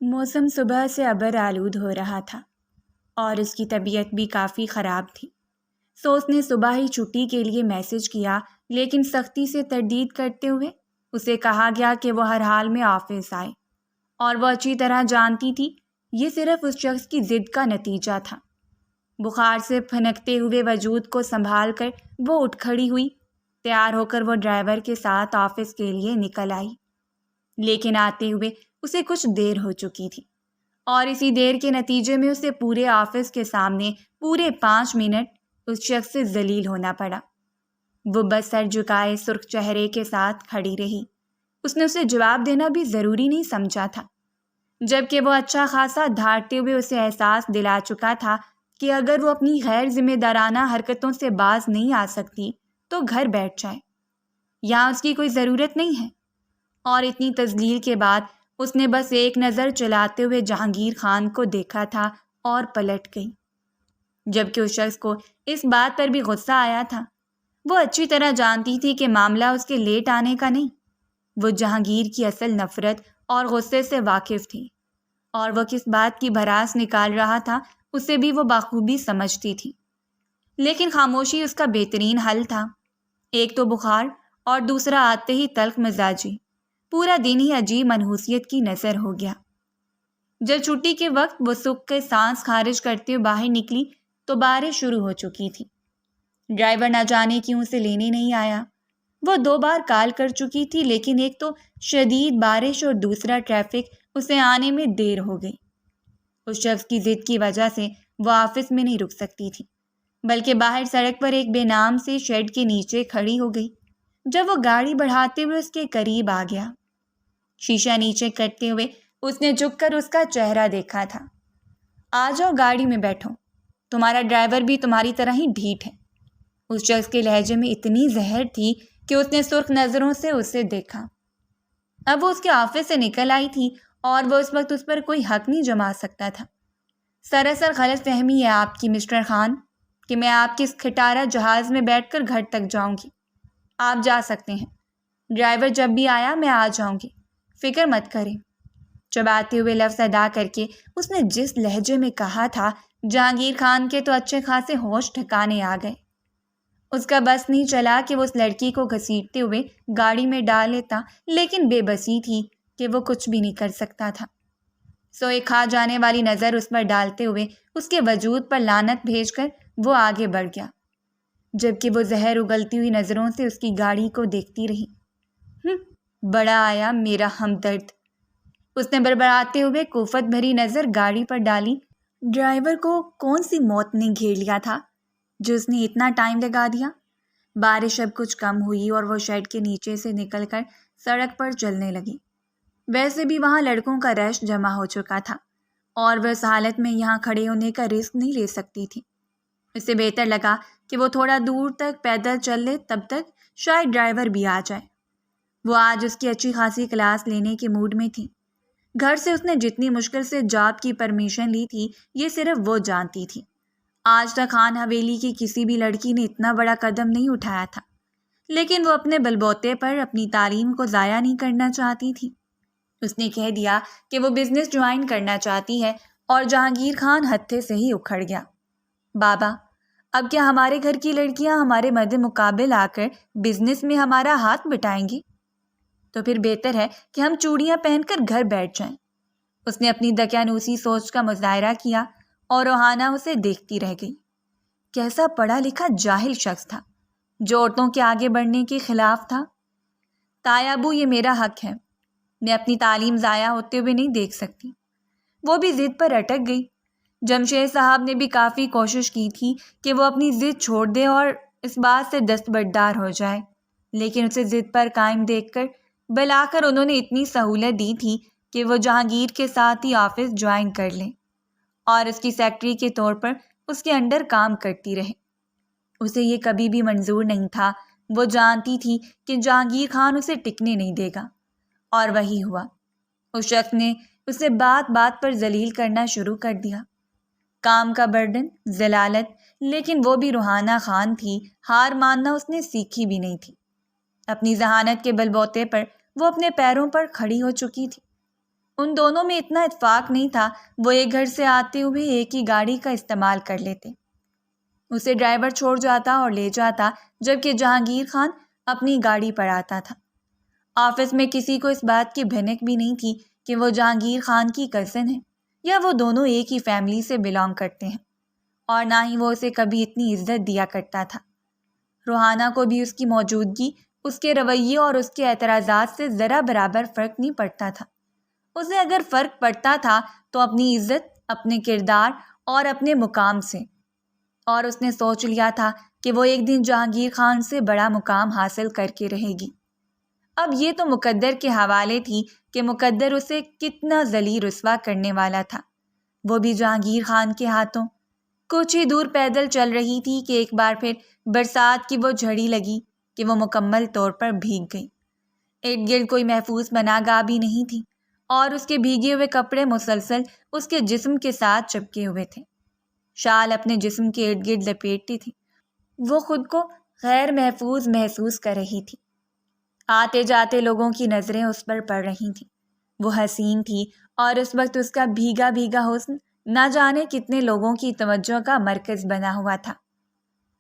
موسم صبح سے ابر آلود ہو رہا تھا اور اس کی طبیعت بھی کافی خراب تھی۔ سو اس نے صبح ہی چھٹی کے لیے میسج کیا، لیکن سختی سے تردید کرتے ہوئے اسے کہا گیا کہ وہ ہر حال میں آفس آئے، اور وہ اچھی طرح جانتی تھی یہ صرف اس شخص کی ضد کا نتیجہ تھا۔ بخار سے پھنکتے ہوئے وجود کو سنبھال کر وہ اٹھ کھڑی ہوئی۔ تیار ہو کر وہ ڈرائیور کے ساتھ آفس کے لیے نکل آئی، لیکن آتے ہوئے اسے کچھ دیر ہو چکی تھی، اور اسی دیر کے نتیجے میں اسے پورے آفس کے سامنے پورے 5 منٹ اس شخص سے ذلیل ہونا پڑا۔ وہ بس سر جھکائے سرخ چہرے کے ساتھ کھڑی رہی۔ اس نے اسے جواب دینا بھی ضروری نہیں سمجھا تھا، جبکہ وہ اچھا خاصا دھاڑتے ہوئے اسے احساس دلا چکا تھا کہ اگر وہ اپنی غیر ذمہ دارانہ حرکتوں سے باز نہیں آ سکتی تو گھر بیٹھ جائے، یہاں اس کی کوئی ضرورت نہیں ہے۔ اور اتنی تذلیل کے بعد اس نے بس ایک نظر چلاتے ہوئے جہانگیر خان کو دیکھا تھا اور پلٹ گئی، جبکہ اس شخص کو اس بات پر بھی غصہ آیا تھا۔ وہ اچھی طرح جانتی تھی کہ معاملہ اس کے لیٹ آنے کا نہیں، وہ جہانگیر کی اصل نفرت اور غصے سے واقف تھی، اور وہ کس بات کی بھڑاس نکال رہا تھا اسے بھی وہ بخوبی سمجھتی تھی۔ لیکن خاموشی اس کا بہترین حل تھا، ایک تو بخار اور دوسرا آتے ہی تلخ مزاجی۔ پورا دن ہی عجیب منحوسیت کی نظر ہو گیا۔ جب چھٹی کے وقت وہ سکھ کے سانس خارج کرتے ہوئے باہر نکلی تو بارش شروع ہو چکی تھی۔ ڈرائیور نہ جانے کیوں اسے لینے نہیں آیا۔ وہ 2 بار کال کر چکی تھی، لیکن ایک تو شدید بارش اور دوسرا ٹریفک، اسے آنے میں دیر ہو گئی۔ اس شخص کی ضد کی وجہ سے وہ آفس میں نہیں رک سکتی تھی، بلکہ باہر سڑک پر ایک بے نام سے شیڈ کے نیچے کھڑی ہو گئی۔ جب وہ گاڑی بڑھاتے ہوئے اس کے قریب آ گیا، شیشہ نیچے کرتے ہوئے اس نے جھک کر اس کا چہرہ دیکھا تھا۔ آ جاؤ گاڑی میں بیٹھو، تمہارا ڈرائیور بھی تمہاری طرح ہی ڈھیٹ ہے۔ اس شخص کے لہجے میں اتنی زہر تھی کہ اس نے سرخ نظروں سے اسے دیکھا۔ اب وہ اس کے آفس سے نکل آئی تھی اور وہ اس وقت اس پر کوئی حق نہیں جما سکتا تھا۔ سراسر غلط فہمی ہے آپ کی مسٹر خان کہ میں آپ کے اس کھٹارا جہاز میں بیٹھ کر گھر تک جاؤں گی۔ آپ جا سکتے ہیں، ڈرائیور جب بھی آیا میں آ جاؤں گی، فکر مت کریں۔ چباتے ہوئے لفظ ادا کر کے اس نے جس لہجے میں کہا تھا، جہانگیر خان کے تو اچھے خاصے ہوش ٹھکانے آ گئے۔ اس کا بس نہیں چلا کہ وہ اس لڑکی کو گھسیٹتے ہوئے گاڑی میں ڈال لیتا، لیکن بے بسی تھی کہ وہ کچھ بھی نہیں کر سکتا تھا۔ سو ایک کھا جانے والی نظر اس پر ڈالتے ہوئے اس کے وجود پر لعنت بھیج کر وہ آگے بڑھ گیا، جبکہ وہ زہر اگلتی ہوئی نظروں سے اس کی گاڑی کو دیکھتی رہی۔ بڑا آیا میرا ہمدرد، اس نے بڑبڑاتے ہوئے کوفت بھری نظر گاڑی پر ڈالی۔ ڈرائیور کو کون سی موت نے گھیر لیا تھا جو اس نے اتنا ٹائم لگا دیا؟ بارش اب کچھ کم ہوئی اور وہ شیڈ کے نیچے سے نکل کر سڑک پر چلنے لگی۔ ویسے بھی وہاں لڑکوں کا رش جمع ہو چکا تھا اور وہ اس حالت میں یہاں کھڑے ہونے کا رسک نہیں لے سکتی تھی۔ اسے بہتر لگا کہ وہ تھوڑا دور تک پیدل چل لے، تب تک شاید ڈرائیور بھی آ جائے۔ وہ آج اس کی اچھی خاصی کلاس لینے کے موڈ میں تھی۔ گھر سے اس نے جتنی مشکل سے جاب کی پرمیشن لی تھی یہ صرف وہ جانتی تھی۔ آج تک خان حویلی کی کسی بھی لڑکی نے اتنا بڑا قدم نہیں اٹھایا تھا، لیکن وہ اپنے بلبوتے پر اپنی تعلیم کو ضائع نہیں کرنا چاہتی تھی۔ اس نے کہہ دیا کہ وہ بزنس جوائن کرنا چاہتی ہے اور جہانگیر خان ہتھے سے ہی اکھڑ گیا۔ بابا، اب کیا ہمارے گھر کی لڑکیاں ہمارے مد مقابل آ کر بزنس میں ہمارا ہاتھ بٹائیں گی؟ تو پھر بہتر ہے کہ ہم چوڑیاں پہن کر گھر بیٹھ جائیں۔ اس نے اپنی دقیانوسی سوچ کا مظاہرہ کیا اور روحانہ اسے دیکھتی رہ گئی۔ کیسا پڑھا لکھا جاہل شخص تھا جو عورتوں کے آگے بڑھنے کے خلاف تھا۔ تایا ابو، یہ میرا حق ہے، میں اپنی تعلیم ضائع ہوتے ہوئے نہیں دیکھ سکتی۔ وہ بھی ضد پر اٹک گئی۔ جمشید صاحب نے بھی کافی کوشش کی تھی کہ وہ اپنی ضد چھوڑ دے اور اس بات سے دستبردار ہو جائے، لیکن اسے ضد پر قائم دیکھ کر بلاخر انہوں نے اتنی سہولت دی تھی کہ وہ جہانگیر کے ساتھ ہی آفس جوائن کر لیں اور اس کی سیکرٹری کے طور پر اس کے انڈر کام کرتی رہے۔ اسے یہ کبھی بھی منظور نہیں تھا۔ وہ جانتی تھی کہ جہانگیر خان اسے ٹکنے نہیں دے گا، اور وہی ہوا۔ اس شخص نے اسے بات بات پر ذلیل کرنا شروع کر دیا۔ کام کا برڈن، ذلالت، لیکن وہ بھی روحانہ خان تھی، ہار ماننا اس نے سیکھی بھی نہیں تھی۔ اپنی ذہانت کے بل بوتے پر وہ اپنے پیروں پر کھڑی ہو چکی تھی۔ ان دونوں میں اتنا اتفاق نہیں تھا، وہ ایک گھر سے آتے ہوئے ایک ہی گاڑی کا استعمال کر لیتے۔ اسے ڈرائیور چھوڑ جاتا اور لے جاتا، جبکہ جہانگیر خان اپنی گاڑی پر آتا تھا۔ آفس میں کسی کو اس بات کی بھنک بھی نہیں تھی کہ وہ جہانگیر خان کی کزن ہے یا وہ دونوں ایک ہی فیملی سے بلانگ کرتے ہیں، اور نہ ہی وہ اسے کبھی اتنی عزت دیا کرتا تھا۔ روحانہ کو بھی اس کی موجودگی، اس کے رویے اور اس کے اعتراضات سے ذرا برابر فرق نہیں پڑتا تھا۔ اسے اگر فرق پڑتا تھا تو اپنی عزت، اپنے کردار اور اپنے مقام سے، اور اس نے سوچ لیا تھا کہ وہ ایک دن جہانگیر خان سے بڑا مقام حاصل کر کے رہے گی۔ اب یہ تو مقدر کے حوالے تھی کہ مقدر اسے کتنا ذلیل رسوا کرنے والا تھا، وہ بھی جہانگیر خان کے ہاتھوں۔ کچھ ہی دور پیدل چل رہی تھی کہ ایک بار پھر برسات کی وہ جھڑی لگی کہ وہ مکمل طور پر بھیگ گئی۔ ارد گرد کوئی محفوظ پناہگاہ بھی نہیں تھی، اور اس کے بھیگے ہوئے کپڑے مسلسل اس کے جسم کے ساتھ چپکے ہوئے تھے۔ شال اپنے جسم کے ارد گرد لپیٹتی تھی، وہ خود کو غیر محفوظ محسوس کر رہی تھی۔ آتے جاتے لوگوں کی نظریں اس پر پڑ رہی تھیں۔ وہ حسین تھی، اور اس وقت اس کا بھیگا بھیگا حسن نہ جانے کتنے لوگوں کی توجہ کا مرکز بنا ہوا تھا۔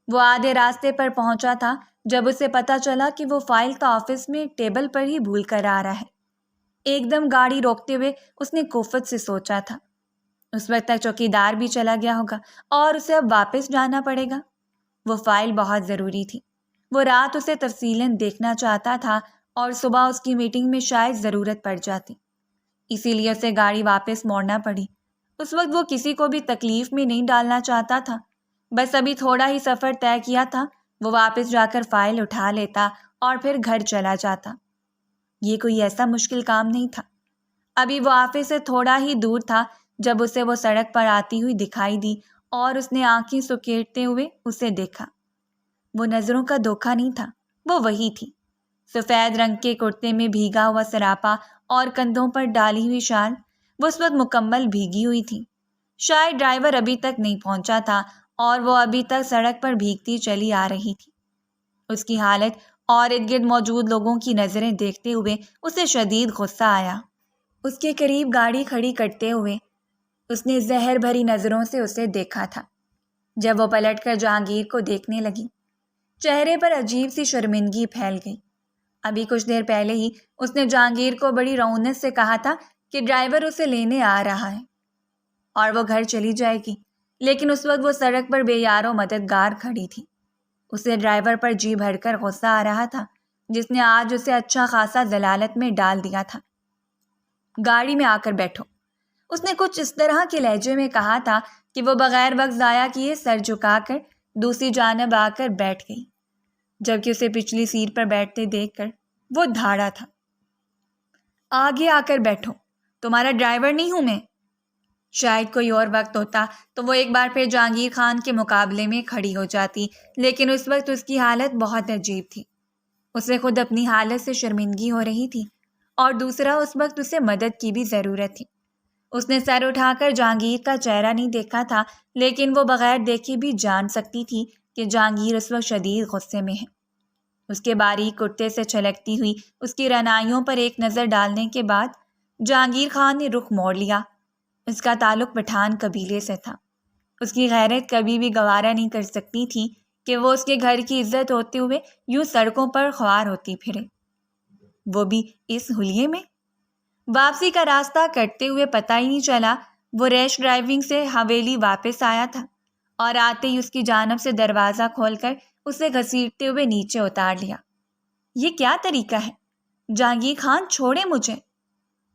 وہ آدھے راستے پر پہنچا تھا جب اسے پتہ چلا کہ وہ فائل تو آفس میں ٹیبل پر ہی بھول کر آ رہا ہے۔ ایک دم گاڑی روکتے ہوئے اس نے کوفت سے سوچا تھا، اس وقت تک چوکیدار بھی چلا گیا ہوگا اور اسے اب واپس جانا پڑے گا۔ وہ فائل بہت ضروری تھی، وہ رات اسے تفصیلاً دیکھنا چاہتا تھا، اور صبح اس کی میٹنگ میں شاید ضرورت پڑ جاتی، اسی لیے اسے گاڑی واپس موڑنا پڑی۔ اس وقت وہ کسی کو بھی تکلیف میں نہیں ڈالنا چاہتا تھا، بس ابھی تھوڑا ہی سفر طے کیا تھا، وہ واپس جا کر فائل اٹھا لیتا اور پھر گھر چلا جاتا۔ یہ کوئی ایسا مشکل کام نہیں تھا۔ ابھی وہ آفس سے تھوڑا ہی دور تھا جب اسے وہ سڑک پر آتی ہوئی دکھائی دی، اور اس نے آنکھیں سکیڑتے ہوئے اسے دیکھا۔ وہ نظروں کا دھوکہ نہیں تھا، وہ وہی تھی، سفید رنگ کے کرتے میں بھیگا ہوا سراپا اور کندھوں پر ڈالی ہوئی شال۔ وہ اس وقت مکمل بھیگی ہوئی تھی، شاید ڈرائیور ابھی تک نہیں پہنچا تھا، اور وہ ابھی تک سڑک پر بھیگتی چلی آ رہی تھی۔ اس کی حالت اور ارد گرد موجود لوگوں کی نظریں دیکھتے ہوئے اسے شدید غصہ آیا۔ اس کے قریب گاڑی کھڑی کرتے ہوئے اس نے زہر بھری نظروں سے اسے دیکھا تھا۔ جب وہ پلٹ کر جہانگیر کو دیکھنے لگی، چہرے پر عجیب سی شرمندگی پھیل گئی۔ ابھی کچھ دیر پہلے ہی اس نے جہانگیر کو بڑی رعونت سے کہا تھا کہ ڈرائیور اسے لینے آ رہا ہے اور وہ گھر چلی جائے گی، لیکن اس وقت وہ سڑک پر بے یار و مددگار کھڑی تھی۔ اسے ڈرائیور پر جی بھر کر غصہ آ رہا تھا، جس نے آج اسے اچھا خاصا ضلالت میں ڈال دیا تھا۔ گاڑی میں آ کر بیٹھو، اس نے کچھ اس طرح کے لہجے میں کہا تھا کہ وہ بغیر وقت ضائع کیے سر جھکا کر دوسری جانب آ کر بیٹھ گئی، جبکہ اسے پچھلی سیٹ پر بیٹھتے دیکھ کر وہ دھاڑا تھا۔ آگے آ کر بیٹھو، تمہارا ڈرائیور نہیں ہوں میں۔ شاید کوئی اور وقت ہوتا تو وہ ایک بار پھر جہانگیر خان کے مقابلے میں کھڑی ہو جاتی، لیکن اس وقت اس کی حالت بہت عجیب تھی۔ اسے خود اپنی حالت سے شرمندگی ہو رہی تھی، اور دوسرا اس وقت اسے مدد کی بھی ضرورت تھی۔ اس نے سر اٹھا کر جہانگیر کا چہرہ نہیں دیکھا تھا، لیکن وہ بغیر دیکھے بھی جان سکتی تھی کہ جہانگیر اس وقت شدید غصے میں ہے۔ اس کے باریک کرتے سے چھلکتی ہوئی اس کی رعنائیوں پر ایک نظر ڈالنے کے بعد جہانگیر خان نے رخ موڑ لیا۔ اس کا تعلق پٹھان قبیلے سے تھا۔ اس کی غیرت کبھی بھی گوارا نہیں کر سکتی تھی کہ وہ اس کے گھر کی عزت ہوتے ہوئے یوں سڑکوں پر خوار ہوتی پھرے، وہ بھی اس حلیے میں۔ واپسی کا راستہ کٹتے ہوئے پتہ ہی نہیں چلا وہ ریش ڈرائیونگ سے حویلی واپس آیا تھا، اور آتے ہی اس کی جانب سے دروازہ کھول کر اسے گھسیٹتے ہوئے نیچے اتار لیا۔ یہ کیا طریقہ ہے؟ جہانگیر خان چھوڑے مجھے۔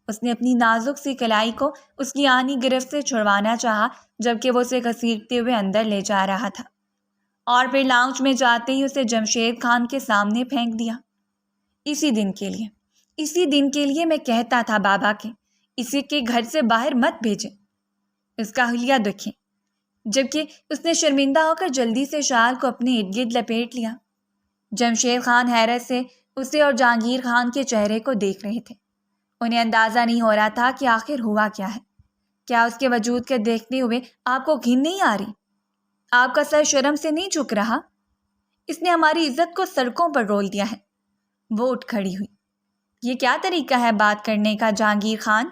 اس نے اپنی نازک سی کلائی کو اس کی آنی گرفت سے چھڑوانا چاہا، جبکہ وہ اسے گھسیٹتے ہوئے اندر لے جا رہا تھا، اور پھر لاؤنج میں جاتے ہی اسے جمشید خان کے سامنے پھینک دیا۔ اسی دن کے لیے میں کہتا تھا بابا کے اسی کے گھر سے باہر مت بھیجیں۔ اس کا حلیہ دیکھیں۔ جبکہ اس نے شرمندہ ہو کر جلدی سے شال کو اپنے ارد گرد لپیٹ لیا۔ جمشید خان حیرت سے اسے اور جہانگیر خان کے چہرے کو دیکھ رہے تھے۔ انہیں اندازہ نہیں ہو رہا تھا کہ آخر ہوا کیا ہے۔ کیا اس کے وجود کے دیکھتے ہوئے آپ کو گھن نہیں آ رہی؟ آپ کا سر شرم سے نہیں جھک رہا؟ اس نے ہماری عزت کو سڑکوں پر رول دیا ہے۔ وہ اٹھ کھڑی ہوئی۔ یہ کیا طریقہ ہے بات کرنے کا جہانگیر خان؟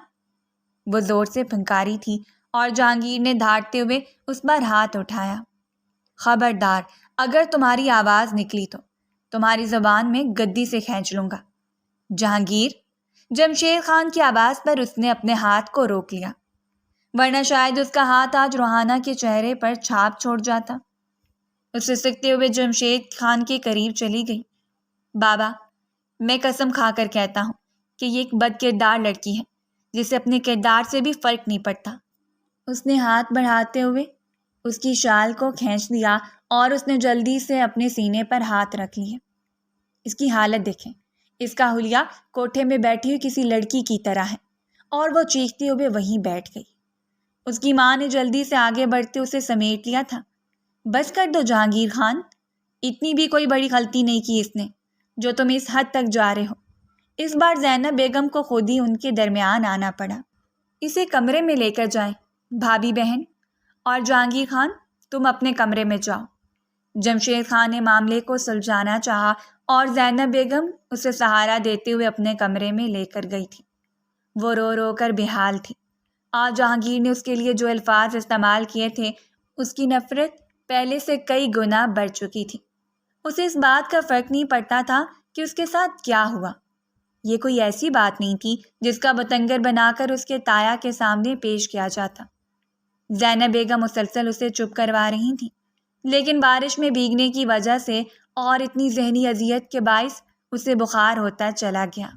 وہ زور سے پھنکاری تھی اور جہانگیر نے دھاڑتے ہوئے اس پر ہاتھ اٹھایا۔ خبردار، اگر تمہاری آواز نکلی تو تمہاری زبان میں گدی سے کھینچ لوں گا۔ جہانگیر، جمشید خان کی آواز پر اس نے اپنے ہاتھ کو روک لیا، ورنہ شاید اس کا ہاتھ آج روحانہ کے چہرے پر چھاپ چھوڑ جاتا۔ اسے سکتے ہوئے جمشید خان کے قریب چلی گئی۔ بابا، میں قسم کھا کر کہتا ہوں کہ یہ ایک بد کردار لڑکی ہے جسے اپنے کردار سے بھی فرق نہیں پڑتا۔ اس نے ہاتھ بڑھاتے ہوئے اس کی شال کو کھینچ لیا اور اس نے جلدی سے اپنے سینے پر ہاتھ رکھ لیے۔ اس کی حالت دیکھیں، اس کا حلیہ کوٹھے میں بیٹھی ہوئی کسی لڑکی کی طرح ہے، اور وہ چیختے ہوئے وہیں بیٹھ گئی۔ اس کی ماں نے جلدی سے آگے بڑھتے اسے سمیٹ لیا تھا۔ بس کر دو جہانگیر خان، اتنی بھی کوئی بڑی غلطی نہیں کی اس نے جو تم اس حد تک جا رہے ہو۔ اس بار زینب بیگم کو خود ہی ان کے درمیان آنا پڑا۔ اسے کمرے میں لے کر جائیں بھابھی بہن، اور جہانگیر خان تم اپنے کمرے میں جاؤ۔ جمشید خان نے معاملے کو سلجھانا چاہا اور زینب بیگم اسے سہارا دیتے ہوئے اپنے کمرے میں لے کر گئی تھی۔ وہ رو رو کر بے حال تھی۔ آج جہانگیر نے اس کے لیے جو الفاظ استعمال کیے تھے، اس کی نفرت پہلے سے کئی گنا بڑھ چکی تھی۔ اسے اس بات کا فرق نہیں پڑتا تھا کہ اس کے ساتھ کیا ہوا۔ یہ کوئی ایسی بات نہیں تھی جس کا بتنگر بنا کر اس کے تایا کے سامنے پیش کیا جاتا۔ زینب بیگم مسلسل اسے چپ کروا رہی تھیں، لیکن بارش میں بھیگنے کی وجہ سے اور اتنی ذہنی اذیت کے باعث اسے بخار ہوتا چلا گیا۔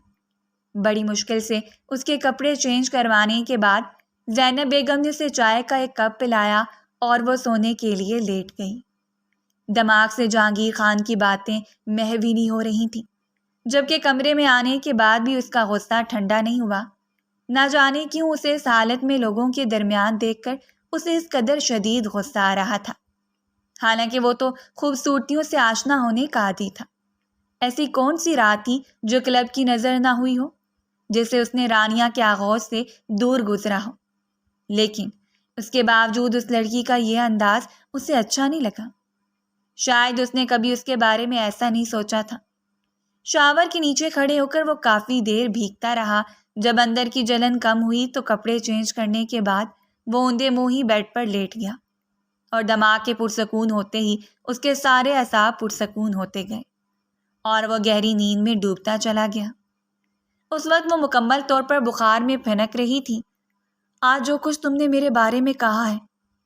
بڑی مشکل سے اس کے کپڑے چینج کروانے کے بعد زینب بیگم نے اسے چائے کا ایک کپ پلایا اور وہ سونے کے لیے لیٹ گئی۔ دماغ سے جہانگیر خان کی باتیں محو نہیں ہو رہی تھیں، جبکہ کمرے میں آنے کے بعد بھی اس کا غصہ ٹھنڈا نہیں ہوا۔ نہ جانے کیوں اسے اس حالت میں لوگوں کے درمیان دیکھ کر اسے اس قدر شدید غصہ آ رہا تھا، حالانکہ وہ تو خوبصورتیوں سے آشنا ہونے کا عادی تھا۔ ایسی کون سی رات تھی جو کلب کی نظر نہ ہوئی ہو، جسے اس نے رانیہ کے آغوش سے دور گزرا ہو، لیکن اس کے باوجود اس لڑکی کا یہ انداز اسے اچھا نہیں لگا۔ شاید اس نے کبھی اس کے بارے میں ایسا نہیں سوچا تھا۔ شاور کے نیچے کھڑے ہو کر وہ کافی دیر بھیگتا رہا۔ جب اندر کی جلن کم ہوئی تو کپڑے چینج کرنے کے بعد وہ اوندے منہ ہی بیڈ پر لیٹ گیا، اور دماغ کے پرسکون ہوتے ہی اس کے سارے اعصاب پرسکون ہوتے گئے اور وہ گہری نیند میں ڈوبتا چلا گیا۔ اس وقت وہ مکمل طور پر بخار میں پھنک رہی تھی۔ آج جو کچھ تم نے میرے بارے میں کہا ہے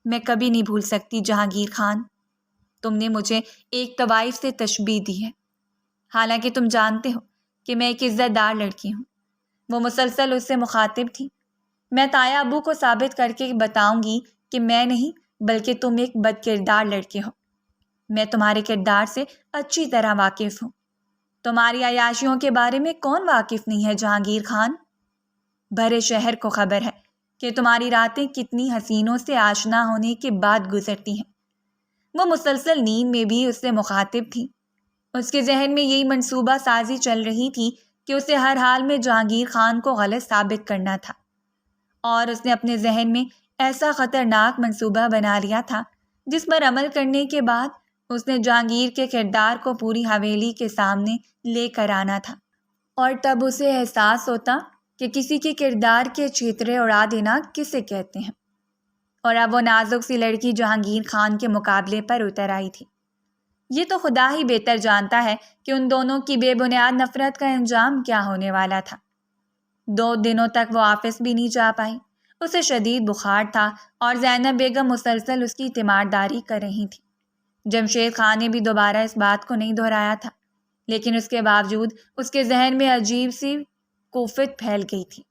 میں کبھی نہیں بھول سکتی جہانگیر خان۔ تم نے مجھے ایک طوائف سے تشبیہ دی ہے، حالانکہ تم جانتے ہو کہ میں ایک عزت دار لڑکی ہوں۔ وہ مسلسل اس سے مخاطب تھی۔ میں تایا ابو کو ثابت کر کے بتاؤں گی کہ میں نہیں بلکہ تم ایک بد کردار لڑکے ہو۔ میں تمہارے کردار سے اچھی طرح واقف ہوں۔ تمہاری عیاشیوں کے بارے میں کون واقف نہیں ہے جہانگیر خان؟ بھرے شہر کو خبر ہے کہ تمہاری راتیں کتنی حسینوں سے آشنا ہونے کے بعد گزرتی ہیں۔ وہ مسلسل نیند میں بھی اس سے مخاطب تھی۔ اس کے ذہن میں یہی منصوبہ سازی چل رہی تھی کہ اسے ہر حال میں جہانگیر خان کو غلط ثابت کرنا تھا، اور اس نے اپنے ذہن میں ایسا خطرناک منصوبہ بنا لیا تھا جس پر عمل کرنے کے بعد اس نے جہانگیر کے کردار کو پوری حویلی کے سامنے لے کر آنا تھا، اور تب اسے احساس ہوتا کہ کسی کے کردار کے چھیترے اڑا دینا کسے کہتے ہیں۔ اور اب وہ نازک سی لڑکی جہانگیر خان کے مقابلے پر اتر آئی تھی۔ یہ تو خدا ہی بہتر جانتا ہے کہ ان دونوں کی بے بنیاد نفرت کا انجام کیا ہونے والا تھا۔ 2 دنوں تک وہ آفس بھی نہیں جا پائی۔ اسے شدید بخار تھا اور زینب بیگم مسلسل اس کی تیمارداری کر رہی تھی۔ جمشید خان نے بھی دوبارہ اس بات کو نہیں دہرایا تھا، لیکن اس کے باوجود اس کے ذہن میں عجیب سی کوفت پھیل گئی تھی۔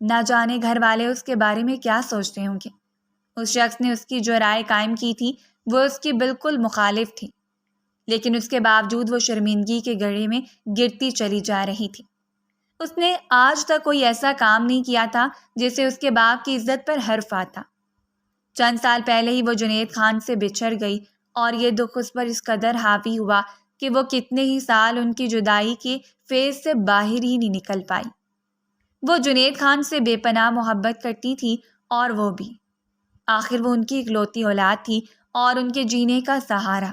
نہ جانے گھر والے اس کے بارے میں کیا سوچتے ہوں گے۔ اس شخص نے اس کی جو رائے قائم کی تھی وہ اس کی بالکل مخالف تھی، لیکن اس کے باوجود وہ شرمندگی کے گڑھے میں گرتی چلی جا رہی تھی۔ اس نے آج تک کوئی ایسا کام نہیں کیا تھا جسے اس کے باپ کی عزت پر حرف آتا۔ چند سال پہلے ہی وہ جنید خان سے بچھڑ گئی، اور یہ دکھ اس پر اس قدر حاوی ہوا کہ وہ کتنے ہی سال ان کی جدائی کے فیض سے باہر ہی نہیں نکل پائی۔ وہ جنید خان سے بے پناہ محبت کرتی تھی، اور وہ بھی۔ آخر وہ ان کی اکلوتی اولاد تھی اور ان کے جینے کا سہارا۔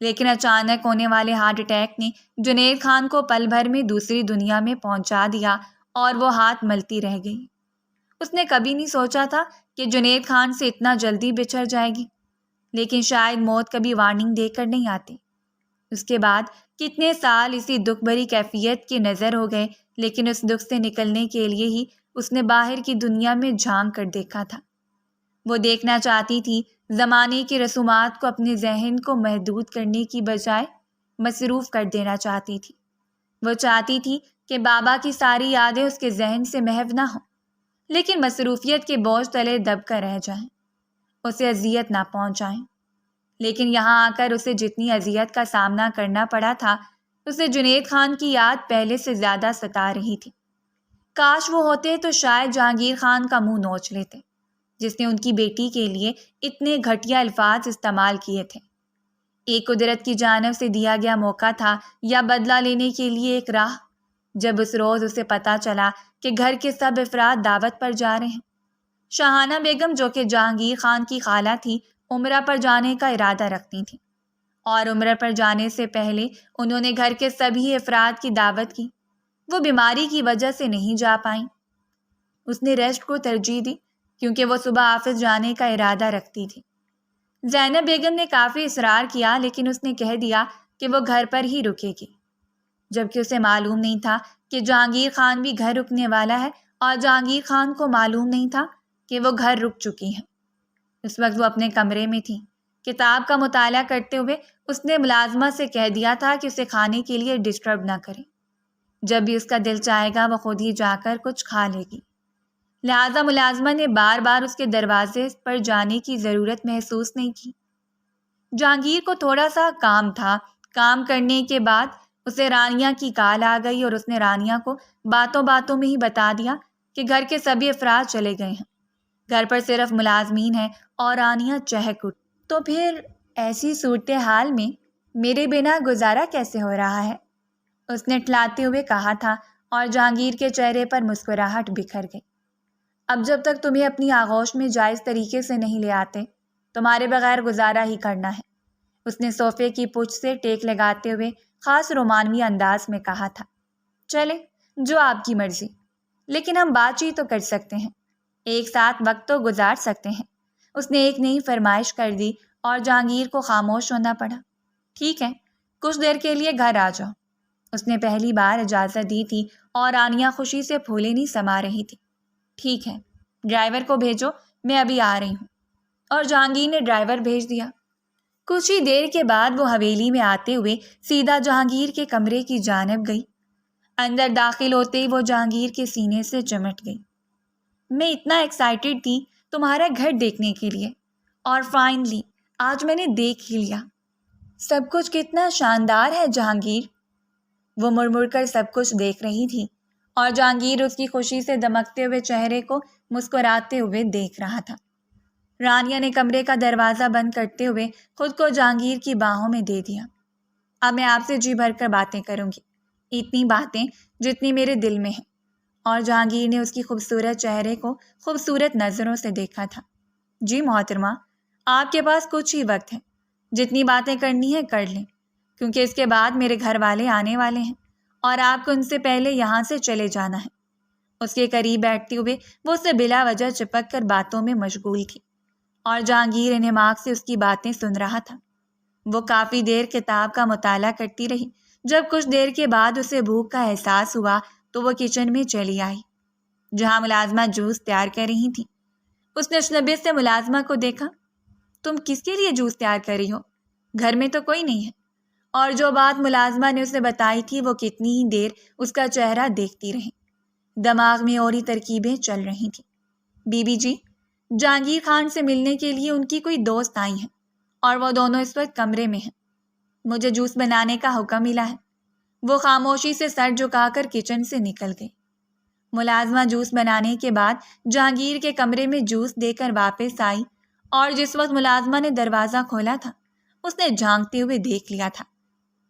لیکن اچانک ہونے والے ہارٹ اٹیک نے جنید خان کو پل بھر میں دوسری دنیا میں پہنچا دیا، اور وہ ہاتھ ملتی رہ گئی۔ اس نے کبھی نہیں سوچا تھا کہ جنید خان سے اتنا جلدی بچھڑ جائے گی، لیکن شاید موت کبھی وارننگ دے کر نہیں آتی۔ اس کے بعد کتنے سال اسی دکھ بھری کیفیت کی نظر ہو گئے، لیکن اس دکھ سے نکلنے کے لیے ہی اس نے باہر کی دنیا میں جھانک کر دیکھا تھا۔ وہ دیکھنا چاہتی تھی، زمانے کی رسومات کو اپنے ذہن کو محدود کرنے کی بجائے مصروف کر دینا چاہتی تھی۔ وہ چاہتی تھی کہ بابا کی ساری یادیں اس کے ذہن سے محو نہ ہوں، لیکن مصروفیت کے بوجھ تلے دب کر رہ جائیں، اسے اذیت نہ پہنچائیں۔ لیکن یہاں آ کر اسے جتنی اذیت کا سامنا کرنا پڑا تھا، اسے جنید خان کی یاد پہلے سے زیادہ ستا رہی تھی۔ کاش وہ ہوتے تو شاید جہانگیر خان کا منہ نوچ لیتے، جس نے ان کی بیٹی کے لیے اتنے گھٹیا الفاظ استعمال کیے تھے۔ ایک قدرت کی جانب سے دیا گیا موقع تھا، یا بدلہ لینے کے لیے ایک راہ۔ جب اس روز اسے پتا چلا کہ گھر کے سب افراد دعوت پر جا رہے ہیں، شاہانہ بیگم جو کہ جہانگیر خان کی خالہ تھی، عمرہ پر جانے کا ارادہ رکھتی تھیں، اور عمرہ پر جانے سے پہلے انہوں نے گھر کے سبھی افراد کی دعوت کی۔ وہ بیماری کی وجہ سے نہیں جا پائیں۔ اس نے ریسٹ کو ترجیح دی کیونکہ وہ صبح آفس جانے کا ارادہ رکھتی تھی۔ زینب بیگم نے کافی اصرار کیا، لیکن اس نے کہہ دیا کہ وہ گھر پر ہی رکے گی، جبکہ اسے معلوم نہیں تھا کہ جہانگیر خان بھی گھر رکنے والا ہے، اور جہانگیر خان کو معلوم نہیں تھا کہ وہ گھر رک چکی ہیں۔ اس وقت وہ اپنے کمرے میں تھی، کتاب کا مطالعہ کرتے ہوئے۔ اس نے ملازمہ سے کہہ دیا تھا کہ اسے کھانے کے لیے ڈسٹرب نہ کرے، جب بھی اس کا دل چاہے گا وہ خود ہی جا کر کچھ کھا لے گی۔ لہٰذا ملازمہ نے بار بار اس کے دروازے پر جانے کی ضرورت محسوس نہیں کی۔ جہانگیر کو تھوڑا سا کام تھا۔ کام کرنے کے بعد اسے رانیہ کی کال آ گئی، اور اس نے رانیہ کو باتوں باتوں میں ہی بتا دیا کہ گھر کے سبھی افراد چلے گئے ہیں، گھر پر صرف ملازمین ہیں، اور رانیہ چہک اٹھی۔ تو پھر ایسی صورتحال میں میرے بنا گزارا کیسے ہو رہا ہے؟ اس نے ٹھلاتے ہوئے کہا تھا، اور جہانگیر کے چہرے پر مسکراہٹ بکھر گئی۔ اب جب تک تمہیں اپنی آغوش میں جائز طریقے سے نہیں لے آتے، تمہارے بغیر گزارا ہی کرنا ہے، اس نے صوفے کی پشت سے ٹیک لگاتے ہوئے خاص رومانوی انداز میں کہا تھا۔ چلے، جو آپ کی مرضی، لیکن ہم بات چیت تو کر سکتے ہیں، ایک ساتھ وقت تو گزار سکتے ہیں۔ اس نے ایک نئی فرمائش کر دی، اور جہانگیر کو خاموش ہونا پڑا۔ ٹھیک ہے، کچھ دیر کے لیے گھر آ جاؤ، اس نے پہلی بار اجازت دی تھی، اور رانیہ خوشی سے پھولے نہیں سما رہی تھی۔ ٹھیک ہے، ڈرائیور کو بھیجو، میں ابھی آ رہی ہوں۔ اور جہانگیر نے ڈرائیور بھیج دیا۔ کچھ ہی دیر کے بعد وہ حویلی میں آتے ہوئے سیدھا جہانگیر کے کمرے کی جانب گئی۔ اندر داخل ہوتے ہی وہ جہانگیر کے سینے سے چمٹ گئی۔ میں اتنا ایکسائٹیڈ تھی تمہارا گھر دیکھنے کے لیے، اور فائنلی آج میں نے دیکھ ہی لیا۔ سب کچھ کتنا شاندار ہے جہانگیر۔ وہ مڑ مڑ کر سب کچھ دیکھ رہی تھی، اور جہانگیر اس کی خوشی سے دمکتے ہوئے چہرے کو مسکراتے ہوئے دیکھ رہا تھا۔ رانیہ نے کمرے کا دروازہ بند کرتے ہوئے خود کو جہانگیر کی باہوں میں دے دیا۔ اب میں آپ سے جی بھر کر باتیں کروں گی، اتنی باتیں جتنی میرے دل میں ہیں۔ اور جہانگیر نے اس کی خوبصورت چہرے کو خوبصورت نظروں سے دیکھا تھا۔ جی محترمہ، آپ کے پاس کچھ ہی وقت ہے، جتنی باتیں کرنی ہے کر لیں، کیونکہ اس کے بعد میرے گھر والے آنے والے ہیں، اور آپ کو ان سے پہلے یہاں سے چلے جانا ہے۔ اس کے قریب بیٹھتے ہوئے وہ اسے بلا وجہ چپک کر باتوں میں مشغول تھی، اور جہانگیر انہماک سے اس کی باتیں سن رہا تھا۔ وہ کافی دیر کتاب کا مطالعہ کرتی رہی۔ جب کچھ دیر کے بعد اسے بھوک کا احساس ہوا تو وہ کچن میں چلی آئی، جہاں ملازمہ جوس تیار کر رہی تھی۔ اس نے اجنبیت سے ملازمہ کو دیکھا۔ تم کس کے لیے جوس تیار کر رہی ہو؟ گھر میں تو کوئی نہیں ہے۔ اور جو بات ملازمہ نے اسے بتائی تھی وہ کتنی ہی دیر اس کا چہرہ دیکھتی رہی۔ دماغ میں اور ہی ترکیبیں چل رہی تھیں۔ بی بی جی، جہانگیر خان سے ملنے کے لیے ان کی کوئی دوست آئی ہیں، اور وہ دونوں اس وقت کمرے میں ہیں۔ مجھے جوس بنانے کا حکم ملا ہے۔ وہ خاموشی سے سر جھکا کر کچن سے نکل گئی۔ ملازمہ جوس بنانے کے بعد جہانگیر کے کمرے میں جوس دے کر واپس آئی، اور جس وقت ملازمہ نے دروازہ کھولا تھا اس نے جھانکتے ہوئے دیکھ لیا تھا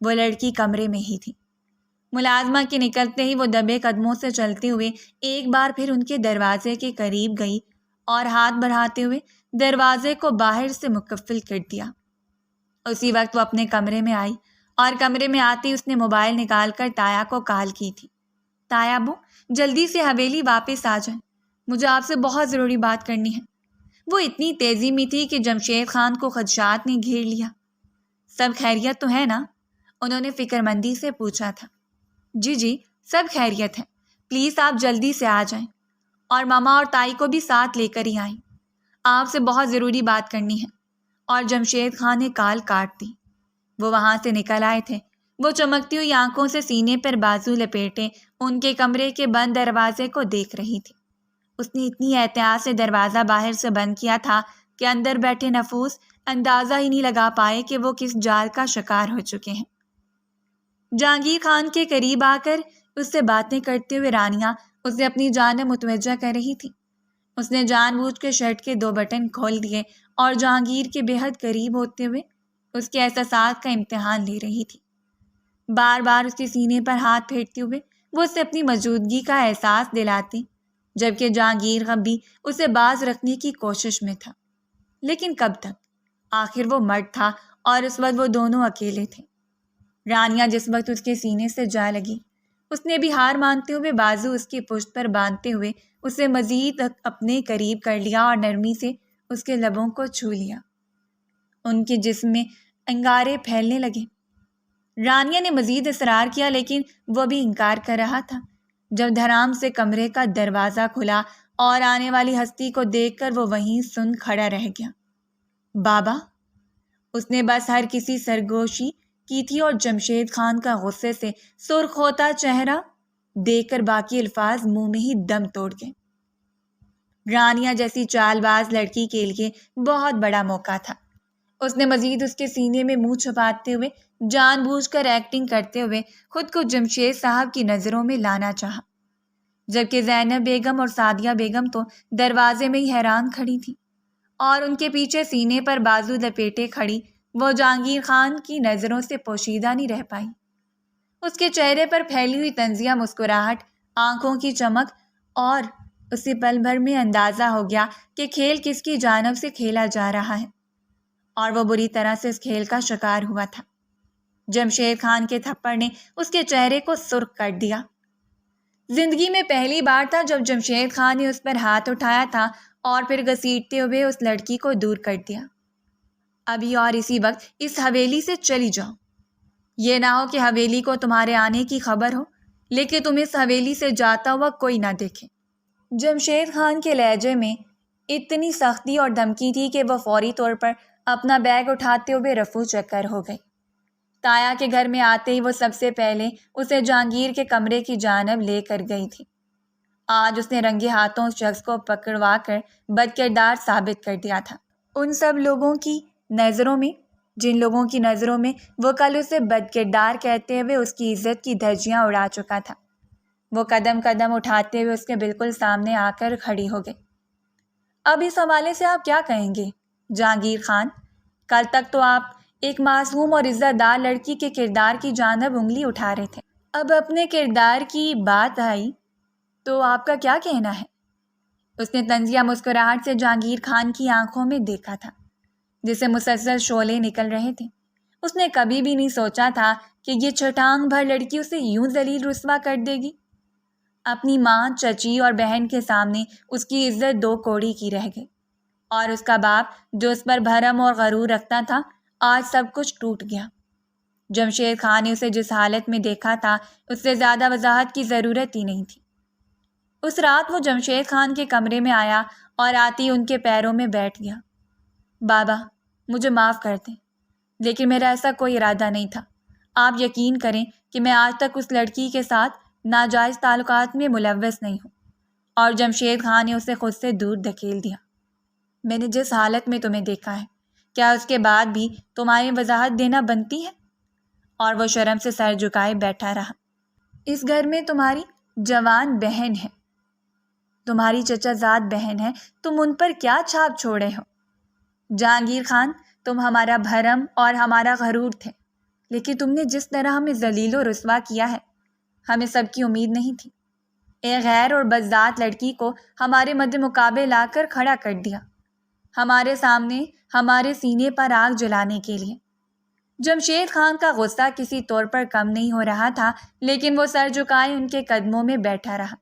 وہ لڑکی کمرے میں ہی تھی۔ ملازمہ کے نکلتے ہی وہ دبے قدموں سے چلتے ہوئے ایک بار پھر ان کے دروازے کے قریب گئی، اور ہاتھ بڑھاتے ہوئے دروازے کو باہر سے مقفل کر دیا۔ اسی وقت وہ اپنے کمرے میں آئی، اور کمرے میں آتی اس نے موبائل نکال کر تایا کو کال کی تھی۔ تایا ابو، جلدی سے حویلی واپس آ جائیں، مجھے آپ سے بہت ضروری بات کرنی ہے۔ وہ اتنی تیزی میں تھی کہ جمشید خان کو خدشات نے گھیر لیا۔ سب خیریت تو ہے نا؟ انہوں نے فکر مندی سے پوچھا تھا۔ جی جی، سب خیریت ہے، پلیز آپ جلدی سے آ جائیں، اور ماما اور تائی کو بھی ساتھ لے کر ہی آئیں، آپ سے بہت ضروری بات کرنی ہے۔ اور جمشید خان نے کال کاٹ دی۔ وہ وہاں سے نکل آئے تھے۔ وہ چمکتی ہوئی آنکھوں سے سینے پر بازو لپیٹے ان کے کمرے کے بند دروازے کو دیکھ رہی تھی۔ اس نے اتنی احتیاط سے دروازہ باہر سے بند کیا تھا کہ اندر بیٹھے نفوس اندازہ ہی نہیں لگا پائے کہ وہ کس جال کا شکار ہو چکے ہیں۔ جہانگیر خان کے قریب آ کر اس سے باتیں کرتے ہوئے رانیہ اسے اپنی جانب متوجہ کر رہی تھی۔ اس نے جان بوجھ کے شرٹ کے 2 بٹن کھول دیے اور جہانگیر کے بے حد قریب ہوتے ہوئے اس کے احساسات کا امتحان لے رہی تھی۔ بار بار اس کے سینے پر ہاتھ پھیرتے ہوئے وہ اسے اپنی موجودگی کا احساس دلاتی، جبکہ جہانگیر اب بھی اسے باز رکھنے کی کوشش میں تھا۔ لیکن کب تک؟ آخر وہ مرد تھا اور اس وقت وہ دونوں اکیلے تھے۔ رانیہ جس وقت اس کے سینے سے جا لگی، اس نے بھی ہار مانتے ہوئے بازو اس کی پشت پر باندھتے ہوئے اسے مزید اپنے قریب کر لیا اور نرمی سے اس کے لبوں کو چھو لیا۔ ان کے جسم میں انگارے پھیلنے لگے۔ رانیہ نے مزید اصرار کیا لیکن وہ بھی انکار کر رہا تھا۔ جب دھڑام سے کمرے کا دروازہ کھلا اور آنے والی ہستی کو دیکھ کر وہ وہیں سن کھڑا رہ گیا۔ بابا، اس نے بس ہر کسی سرگوشی کی تھی اور جمشید خان کا غصے سے سرخ ہوتا چہرہ دیکھ کر باقی الفاظ منہ میں ہی دم توڑ گئے۔ رانیہ جیسی چال باز لڑکی کے لیے بہت بڑا موقع تھا۔ اس نے مزید اس کے سینے میں منہ چھپاتے ہوئے جان بوجھ کر ایکٹنگ کرتے ہوئے خود کو جمشید صاحب کی نظروں میں لانا چاہا، جبکہ زینب بیگم اور سعدیہ بیگم تو دروازے میں ہی حیران کھڑی تھی، اور ان کے پیچھے سینے پر بازو لپیٹے کھڑی وہ جہانگیر خان کی نظروں سے پوشیدہ نہیں رہ پائی۔ اس کے چہرے پر پھیلی ہوئی طنزیہ مسکراہٹ، آنکھوں کی چمک، اور اسی پل بھر میں اندازہ ہو گیا کہ کھیل کس کی جانب سے کھیلا جا رہا ہے، اور وہ بری طرح سے اس کھیل کا شکار ہوا تھا۔ جمشید خان کے تھپڑ نے اس کے چہرے کو سرخ کر دیا۔ زندگی میں پہلی بار تھا جب جمشید خان نے اس پر ہاتھ اٹھایا تھا اور پھر گھسیٹتے ہوئے اس لڑکی کو دور کر دیا۔ ابھی اور اسی وقت اس حویلی سے چلی جاؤ۔ یہ نہ ہو کہ حویلی کو تمہارے آنے کی خبر ہو لیکن تم اس حویلی سے جاتا ہوا کوئی نہ دیکھے۔ جمشید خان کے لہجے میں اتنی سختی اور دھمکی تھی کہ وہ فوری طور پر اپنا بیگ اٹھاتے ہوئے رفو چکر ہو گئی۔ تایا کے گھر میں آتے ہی وہ سب سے پہلے اسے جہانگیر کے کمرے کی جانب لے کر گئی تھی۔ آج اس نے رنگے ہاتھوں اس شخص کو پکڑوا کر بد کردار ثابت کر دیا تھا ان سب لوگوں کی نظروں میں جن لوگوں کی نظروں میں وہ کل اسے بد کردار کہتے ہوئے اس کی عزت کی دھجیاں اڑا چکا تھا۔ وہ قدم قدم اٹھاتے ہوئے اس کے بالکل سامنے آ کر کھڑی ہو گئی۔ اب اس حوالے سے آپ کیا کہیں گے جہانگیر خان؟ کل تک تو آپ ایک معصوم اور عزت دار لڑکی کے کردار کی جانب انگلی اٹھا رہے تھے، اب اپنے کردار کی بات آئی تو آپ کا کیا کہنا ہے؟ اس نے طنزیہ مسکراہٹ سے جہانگیر خان کی آنکھوں میں دیکھا تھا جسے مسلسل شعلے نکل رہے تھے۔ اس نے کبھی بھی نہیں سوچا تھا کہ یہ چھٹانگ بھر لڑکی اسے یوں ذلیل رسوا کر دے گی۔ اپنی ماں، چچی اور بہن کے سامنے اس کی عزت 2 کوڑی کی رہ گئی، اور اس کا باپ جو اس پر بھرم اور غرور رکھتا تھا آج سب کچھ ٹوٹ گیا۔ جمشید خان نے اسے جس حالت میں دیکھا تھا اس سے زیادہ وضاحت کی ضرورت ہی نہیں تھی۔ اس رات وہ جمشید خان کے کمرے میں آیا اور آتی ان کے پیروں میں بیٹھ گیا۔ بابا، مجھے معاف کر دیں لیکن میرا ایسا کوئی ارادہ نہیں تھا۔ آپ یقین کریں کہ میں آج تک اس لڑکی کے ساتھ ناجائز تعلقات میں ملوث نہیں ہوں۔ اور جمشید خان نے اسے خود سے دور دھکیل دیا۔ میں نے جس حالت میں تمہیں دیکھا ہے کیا اس کے بعد بھی تمہاری وضاحت دینا بنتی ہے؟ اور وہ شرم سے سر جھکائے بیٹھا رہا۔ اس گھر میں تمہاری جوان بہن ہے، تمہاری چچا زاد بہن ہے، تم ان پر کیا چھاپ چھوڑے ہو؟ جہانگیر خان، تم ہمارا بھرم اور ہمارا غرور تھے، لیکن تم نے جس طرح ہمیں ذلیل و رسوا کیا ہے ہمیں سب کی امید نہیں تھی۔ ایک غیر اور بدذات لڑکی کو ہمارے مد مقابل لا کر کھڑا کر دیا، ہمارے سامنے ہمارے سینے پر آگ جلانے کے لیے۔ جمشید خان کا غصہ کسی طور پر کم نہیں ہو رہا تھا لیکن وہ سر جھکائے ان کے قدموں میں بیٹھا رہا۔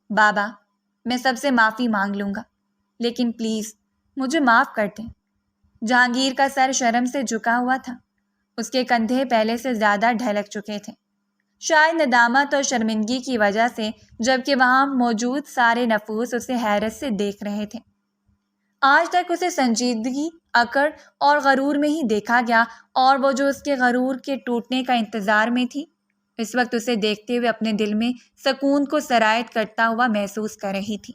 بابا، میں سب سے معافی مانگ لوں گا، لیکن پلیز مجھے معاف کر دیں۔ جہانگیر کا سر شرم سے جھکا ہوا تھا، اس کے کندھے پہلے سے زیادہ ڈھلک چکے تھے، شاید ندامت اور شرمندگی کی وجہ سے، جبکہ وہاں موجود سارے نفوس اسے حیرت سے دیکھ رہے تھے۔ آج تک اسے سنجیدگی، اکڑ اور غرور میں ہی دیکھا گیا، اور وہ جو اس کے غرور کے ٹوٹنے کا انتظار میں تھی، اس وقت اسے دیکھتے ہوئے اپنے دل میں سکون کو سرایت کرتا ہوا محسوس کر رہی تھی۔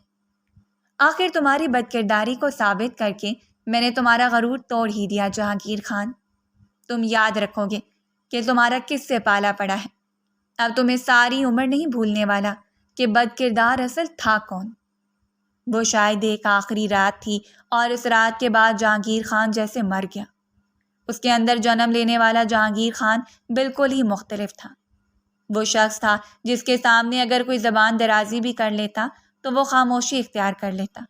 آخر تمہاری بد کرداری کو ثابت کر کے میں نے تمہارا غرور توڑ ہی دیا جہانگیر خان۔ تم یاد رکھو گے کہ تمہارا کس سے پالا پڑا ہے۔ اب تمہیں ساری عمر نہیں بھولنے والا کہ بد کردار اصل تھا کون۔ وہ شاید ایک آخری رات تھی، اور اس رات کے بعد جہانگیر خان جیسے مر گیا۔ اس کے اندر جنم لینے والا جہانگیر خان بالکل ہی مختلف تھا۔ وہ شخص تھا جس کے سامنے اگر کوئی زبان درازی بھی کر لیتا تو وہ خاموشی اختیار کر لیتا۔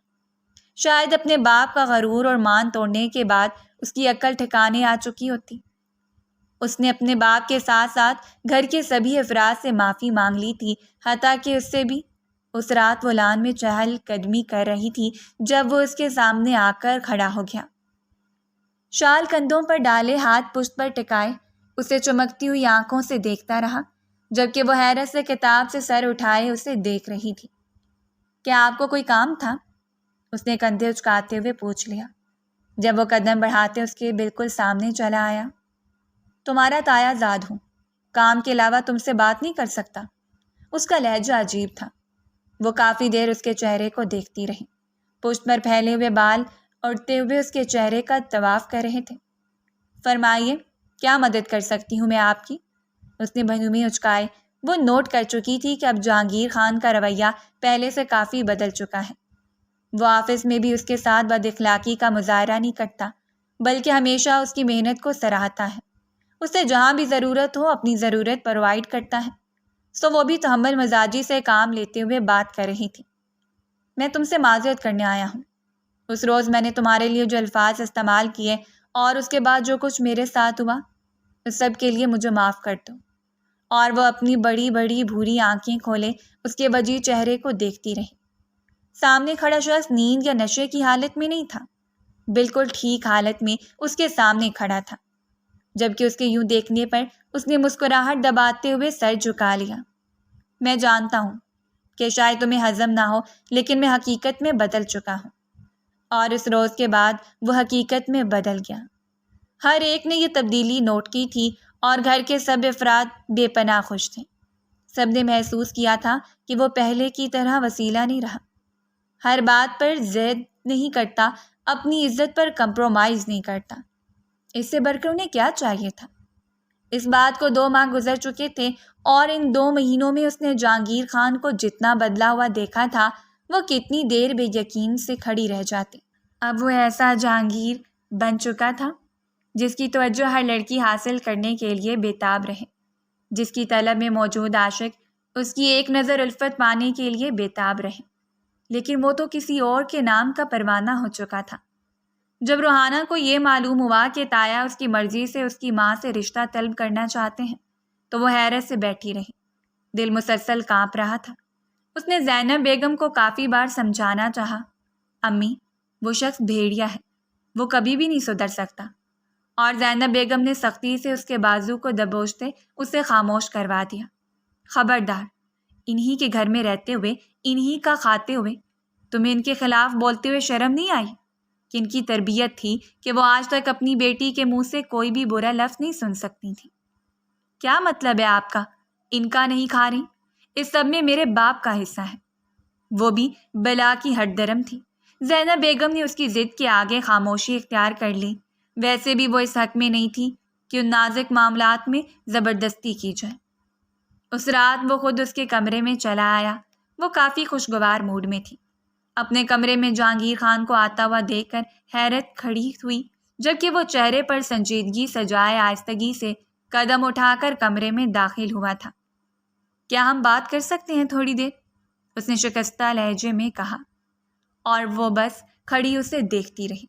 شاید اپنے باپ کا غرور اور مان توڑنے کے بعد اس کی عقل ٹھکانے آ چکی ہوتی۔ اس نے اپنے باپ کے ساتھ ساتھ گھر کے سبھی افراد سے معافی مانگ لی تھی، حتیٰ کہ اس سے بھی۔ اس رات وہ لان میں چہل قدمی کر رہی تھی جب وہ اس کے سامنے آ کر کھڑا ہو گیا۔ شال کندھوں پر ڈالے، ہاتھ پشت پر ٹکائے، اسے چمکتی ہوئی آنکھوں سے دیکھتا رہا، جبکہ وہ حیرت سے کتاب سے سر اٹھائے اسے دیکھ رہی تھی۔ کیا آپ کو کوئی کام تھا؟ اس نے کندھے اچکاتے ہوئے پوچھ لیا، جب وہ قدم بڑھاتے اس کے بالکل سامنے چلا آیا۔ تمہارا تایا زاد ہوں، کام کے علاوہ تم سے بات نہیں کر سکتا۔ اس کا لہجہ عجیب تھا۔ وہ کافی دیر اس کے چہرے کو دیکھتی رہی، پشت پر پھیلے ہوئے بال اڑتے ہوئے اس کے چہرے کا طواف کر رہے تھے۔ فرمائیے، کیا مدد کر سکتی ہوں میں آپ کی؟ اس نے بھنویں اچکائے۔ وہ نوٹ کر چکی تھی کہ اب جہانگیر خان کا رویہ پہلے سے کافی بدل چکا ہے۔ وہ آفس میں بھی اس کے ساتھ بد اخلاقی کا مظاہرہ نہیں کرتا، بلکہ ہمیشہ اس کی محنت کو سراہتا ہے۔ اسے جہاں بھی ضرورت ہو اپنی ضرورت پرووائڈ کرتا ہے۔ سو وہ بھی تحمل مزاجی سے کام لیتے ہوئے بات کر رہی تھی۔ میں تم سے معذرت کرنے آیا ہوں۔ اس روز میں نے تمہارے لیے جو الفاظ استعمال کیے اور اس کے بعد جو کچھ میرے ساتھ ہوا، اس سب کے لیے مجھے معاف کر دو۔ اور وہ اپنی بڑی بڑی بھوری آنکھیں کھولے اس کے وجیح چہرے کو دیکھتی رہی۔ سامنے کھڑا شخص نیند یا نشے کی حالت میں نہیں تھا، بالکل ٹھیک حالت میں اس کے سامنے کھڑا تھا، جبکہ اس کے یوں دیکھنے پر اس نے مسکراہٹ دباتے ہوئے سر جھکا لیا۔ میں جانتا ہوں کہ شاید تمہیں ہضم نہ ہو، لیکن میں حقیقت میں بدل چکا ہوں، اور اس روز کے بعد وہ حقیقت میں بدل گیا۔ ہر ایک نے یہ تبدیلی نوٹ کی تھی، اور گھر کے سب افراد بے پناہ خوش تھے۔ سب نے محسوس کیا تھا کہ وہ پہلے کی طرح وسیلہ نہیں رہا، ہر بات پر ضد نہیں کرتا، اپنی عزت پر کمپرومائز نہیں کرتا۔ اس سے بڑھ کر انہیں کیا چاہیے تھا؟ اس بات کو 2 ماہ گزر چکے تھے، اور ان 2 مہینوں میں اس نے جہانگیر خان کو جتنا بدلا ہوا دیکھا تھا، وہ کتنی دیر بے یقین سے کھڑی رہ جاتی۔ اب وہ ایسا جہانگیر بن چکا تھا جس کی توجہ ہر لڑکی حاصل کرنے کے لیے بےتاب رہے، جس کی طلب میں موجود عاشق اس کی ایک نظر الفت پانے کے لیے بےتاب رہے۔ لیکن وہ تو کسی اور کے نام کا پروانہ ہو چکا تھا۔ جب روحانہ کو یہ معلوم ہوا کہ تایا اس کی مرضی سے اس کی ماں سے رشتہ طلب کرنا چاہتے ہیں، تو وہ حیرت سے بیٹھی رہی، دل مسلسل کانپ رہا تھا۔ اس نے زینب بیگم کو کافی بار سمجھانا چاہا، امی، وہ شخص بھیڑیا ہے، وہ کبھی بھی نہیں سدھر سکتا، اور زینب بیگم نے سختی سے اس کے بازو کو دبوچتے اسے خاموش کروا دیا۔ خبردار، انہی کے گھر میں رہتے ہوئے، انہی کا کھاتے ہوئے تمہیں ان کے خلاف بولتے ہوئے شرم نہیں آئی کہ ان کی تربیت تھی کہ وہ آج تک اپنی بیٹی کے منہ سے کوئی بھی برا لفظ نہیں سن سکتی تھی؟ کیا مطلب ہے آپ کا ان کا نہیں کھا رہی؟ اس سب میں میرے باپ کا حصہ ہے، وہ بھی بلا کی ہٹ درم تھی۔ زینب بیگم نے اس کی ضد کے آگے خاموشی اختیار کر لی۔ ویسے بھی وہ اس حق میں نہیں تھی کہ ان نازک معاملات میں زبردستی کی جائے۔ اس رات وہ خود اس کے کمرے میں چلا آیا۔ وہ کافی خوشگوار موڈ میں تھی۔ اپنے کمرے میں جہانگیر خان کو آتا ہوا دیکھ کر حیرت کھڑی ہوئی، جبکہ وہ چہرے پر سنجیدگی سجائے آہستگی سے قدم اٹھا کر کمرے میں داخل ہوا تھا۔ کیا ہم بات کر سکتے ہیں تھوڑی دیر؟ اس نے شکستہ لہجے میں کہا، اور وہ بس کھڑی اسے دیکھتی رہی۔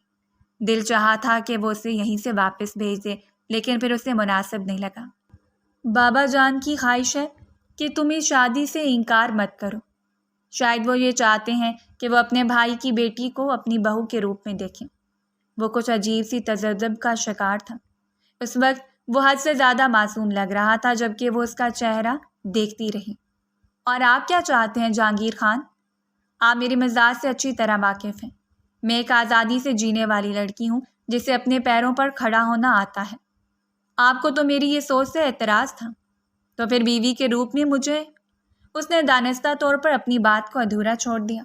دل چاہا تھا کہ وہ اسے یہیں سے واپس بھیج دے، لیکن پھر اسے مناسب نہیں لگا۔ بابا جان کی خواہش ہے کہ تم اس شادی سے انکار مت کرو۔ شاید وہ یہ چاہتے ہیں کہ وہ اپنے بھائی کی بیٹی کو اپنی بہو کے روپ میں دیکھیں۔ وہ کچھ عجیب سی تذبذب کا شکار تھا۔ اس وقت وہ حد سے زیادہ معصوم لگ رہا تھا، جبکہ وہ اس کا چہرہ دیکھتی رہی۔ اور آپ کیا چاہتے ہیں جہانگیر خان؟ آپ میری مزاج سے اچھی طرح واقف ہیں۔ میں ایک آزادی سے جینے والی لڑکی ہوں جسے اپنے پیروں پر کھڑا ہونا آتا ہے۔ آپ کو تو میری یہ سوچ سے اعتراض تھا، تو پھر بیوی کے روپ میں مجھے… اس نے دانستہ طور پر اپنی بات کو ادھورا چھوڑ دیا۔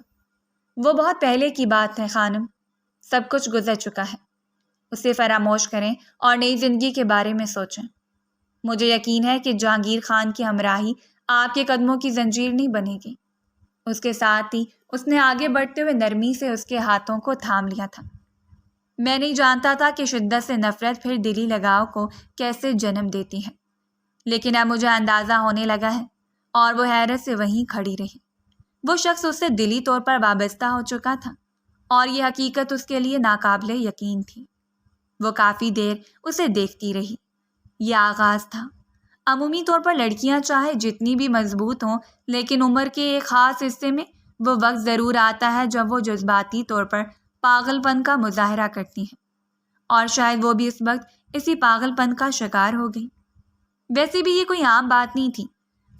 وہ بہت پہلے کی بات ہے خانم، سب کچھ گزر چکا ہے۔ اسے فراموش کریں اور نئی زندگی کے بارے میں سوچیں۔ مجھے یقین ہے کہ جہانگیر خان کی ہمراہی آپ کے قدموں کی زنجیر نہیں بنے گی۔ اس کے ساتھ ہی اس نے آگے بڑھتے ہوئے نرمی سے اس کے ہاتھوں کو تھام لیا تھا۔ میں نہیں جانتا تھا کہ شدت سے نفرت پھر دلی لگاؤ کو کیسے جنم دیتی ہے، لیکن اب مجھے اندازہ ہونے لگا ہے، اور وہ حیرت سے وہیں کھڑی رہی۔ وہ شخص اس سے دلی طور پر وابستہ ہو چکا تھا، اور یہ حقیقت اس کے لیے ناقابل یقین تھی۔ وہ کافی دیر اسے دیکھتی رہی۔ یہ آغاز تھا۔ عمومی طور پر لڑکیاں چاہے جتنی بھی مضبوط ہوں، لیکن عمر کے ایک خاص حصے میں وہ وقت ضرور آتا ہے جب وہ جذباتی طور پر پاگل پن کا مظاہرہ کرتی ہیں، اور شاید وہ بھی اس وقت اسی پاگل پن کا شکار ہو گئی۔ ویسے بھی یہ کوئی عام بات نہیں تھی۔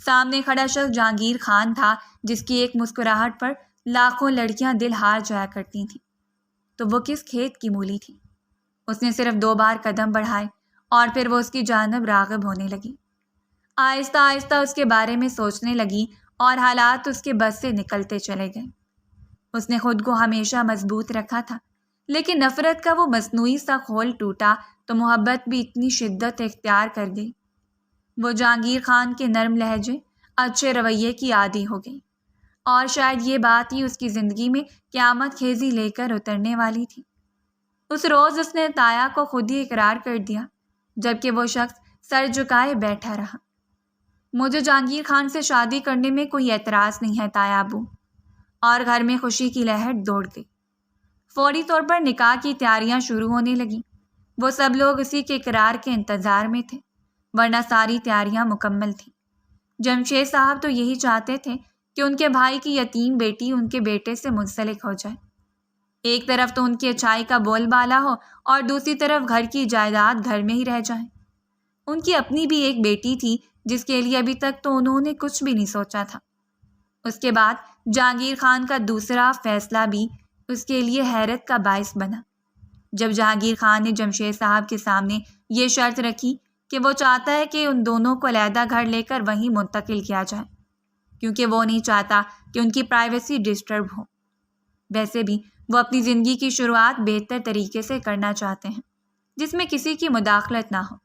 سامنے کھڑا شخص جہانگیر خان تھا، جس کی ایک مسکراہٹ پر لاکھوں لڑکیاں دل ہار جایا کرتی تھیں۔ تو وہ کس کھیت کی مولی تھی؟ اس نے صرف 2 بار قدم بڑھائے اور پھر وہ اس کی جانب راغب ہونے لگی۔ آہستہ آہستہ اس کے بارے میں سوچنے لگی اور حالات اس کے بس سے نکلتے چلے گئے۔ اس نے خود کو ہمیشہ مضبوط رکھا تھا، لیکن نفرت کا وہ مصنوعی سا خول ٹوٹا تو محبت بھی اتنی شدت اختیار کر گئی۔ وہ جہانگیر خان کے نرم لہجے، اچھے رویے کی عادی ہو گئی، اور شاید یہ بات ہی اس کی زندگی میں قیامت خیزی لے کر اترنے والی تھی۔ اس روز اس نے تایا کو خود ہی اقرار کر دیا، جبکہ وہ شخص سر جھکائے بیٹھا رہا۔ مجھے جہانگیر خان سے شادی کرنے میں کوئی اعتراض نہیں ہے تایا ابو۔ اور گھر میں خوشی کی لہر دوڑ گئی۔ فوری طور پر نکاح کی تیاریاں شروع ہونے لگیں۔ وہ سب لوگ اسی کے اقرار کے انتظار میں تھے، ورنہ ساری تیاریاں مکمل تھیں۔ جمشید صاحب تو یہی چاہتے تھے کہ ان کے بھائی کی یتیم بیٹی ان کے بیٹے سے منسلک ہو جائے۔ ایک طرف تو ان کی اچھائی کا بول بالا ہو، اور دوسری طرف گھر کی جائیداد گھر میں ہی رہ جائے۔ ان کی اپنی بھی ایک بیٹی تھی، جس کے لیے ابھی تک تو انہوں نے کچھ بھی نہیں سوچا تھا۔ اس کے بعد جہانگیر خان کا دوسرا فیصلہ بھی اس کے لیے حیرت کا باعث بنا، جب جہانگیر خان نے جمشید صاحب کے سامنے یہ شرط رکھی کہ وہ چاہتا ہے کہ ان دونوں کو علیحدہ گھر لے کر وہیں منتقل کیا جائے، کیونکہ وہ نہیں چاہتا کہ ان کی پرائیویسی ڈسٹرب ہو۔ ویسے بھی وہ اپنی زندگی کی شروعات بہتر طریقے سے کرنا چاہتے ہیں، جس میں کسی کی مداخلت نہ ہو۔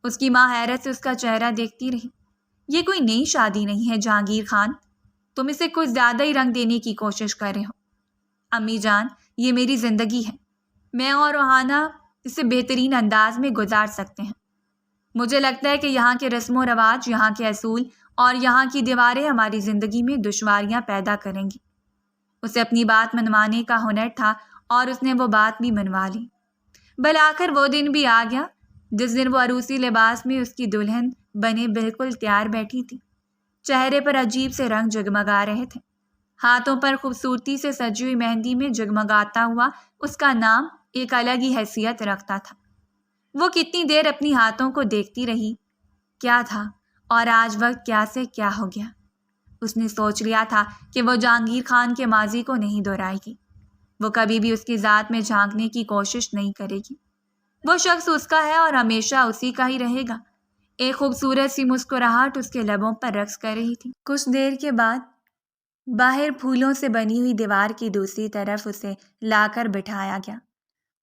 اس کی ماں حیرت سے اس کا چہرہ دیکھتی رہی۔ یہ کوئی نئی شادی نہیں ہے جہانگیر خان، تم اسے کچھ زیادہ ہی رنگ دینے کی کوشش کر رہے ہو۔ امی جان، یہ میری زندگی ہے، میں اور روحانہ اسے بہترین انداز میں گزار سکتے ہیں۔ مجھے لگتا ہے کہ یہاں کے رسم و رواج، یہاں کے اصول اور یہاں کی دیواریں ہماری زندگی میں دشواریاں پیدا کریں گی۔ اسے اپنی بات منوانے کا ہنر تھا، اور اس نے وہ بات بھی منوا لی۔ بالآخر وہ دن بھی آ گیا جس دن وہ عروسی لباس میں اس کی دلہن بنے بالکل تیار بیٹھی تھی۔ چہرے پر عجیب سے رنگ جگمگا رہے تھے۔ ہاتھوں پر خوبصورتی سے سجی ہوئی مہندی میں جگمگاتا ہوا اس کا نام ایک الگ ہی حیثیت رکھتا تھا۔ وہ کتنی دیر اپنی ہاتھوں کو دیکھتی رہی۔ کیا تھا اور آج وقت کیا سے کیا ہو گیا۔ اس نے سوچ لیا تھا کہ وہ جہانگیر خان کے ماضی کو نہیں دہرائے گی۔ وہ کبھی بھی اس کی ذات میں جھانکنے کی کوشش نہیں کرے گی۔ وہ شخص اس کا ہے اور ہمیشہ اسی کا ہی رہے گا۔ ایک خوبصورت سی مسکراہٹ اس کے لبوں پر رقص کر رہی تھی۔ کچھ دیر کے بعد باہر پھولوں سے بنی ہوئی دیوار کی دوسری طرف اسے لا کر بٹھایا گیا،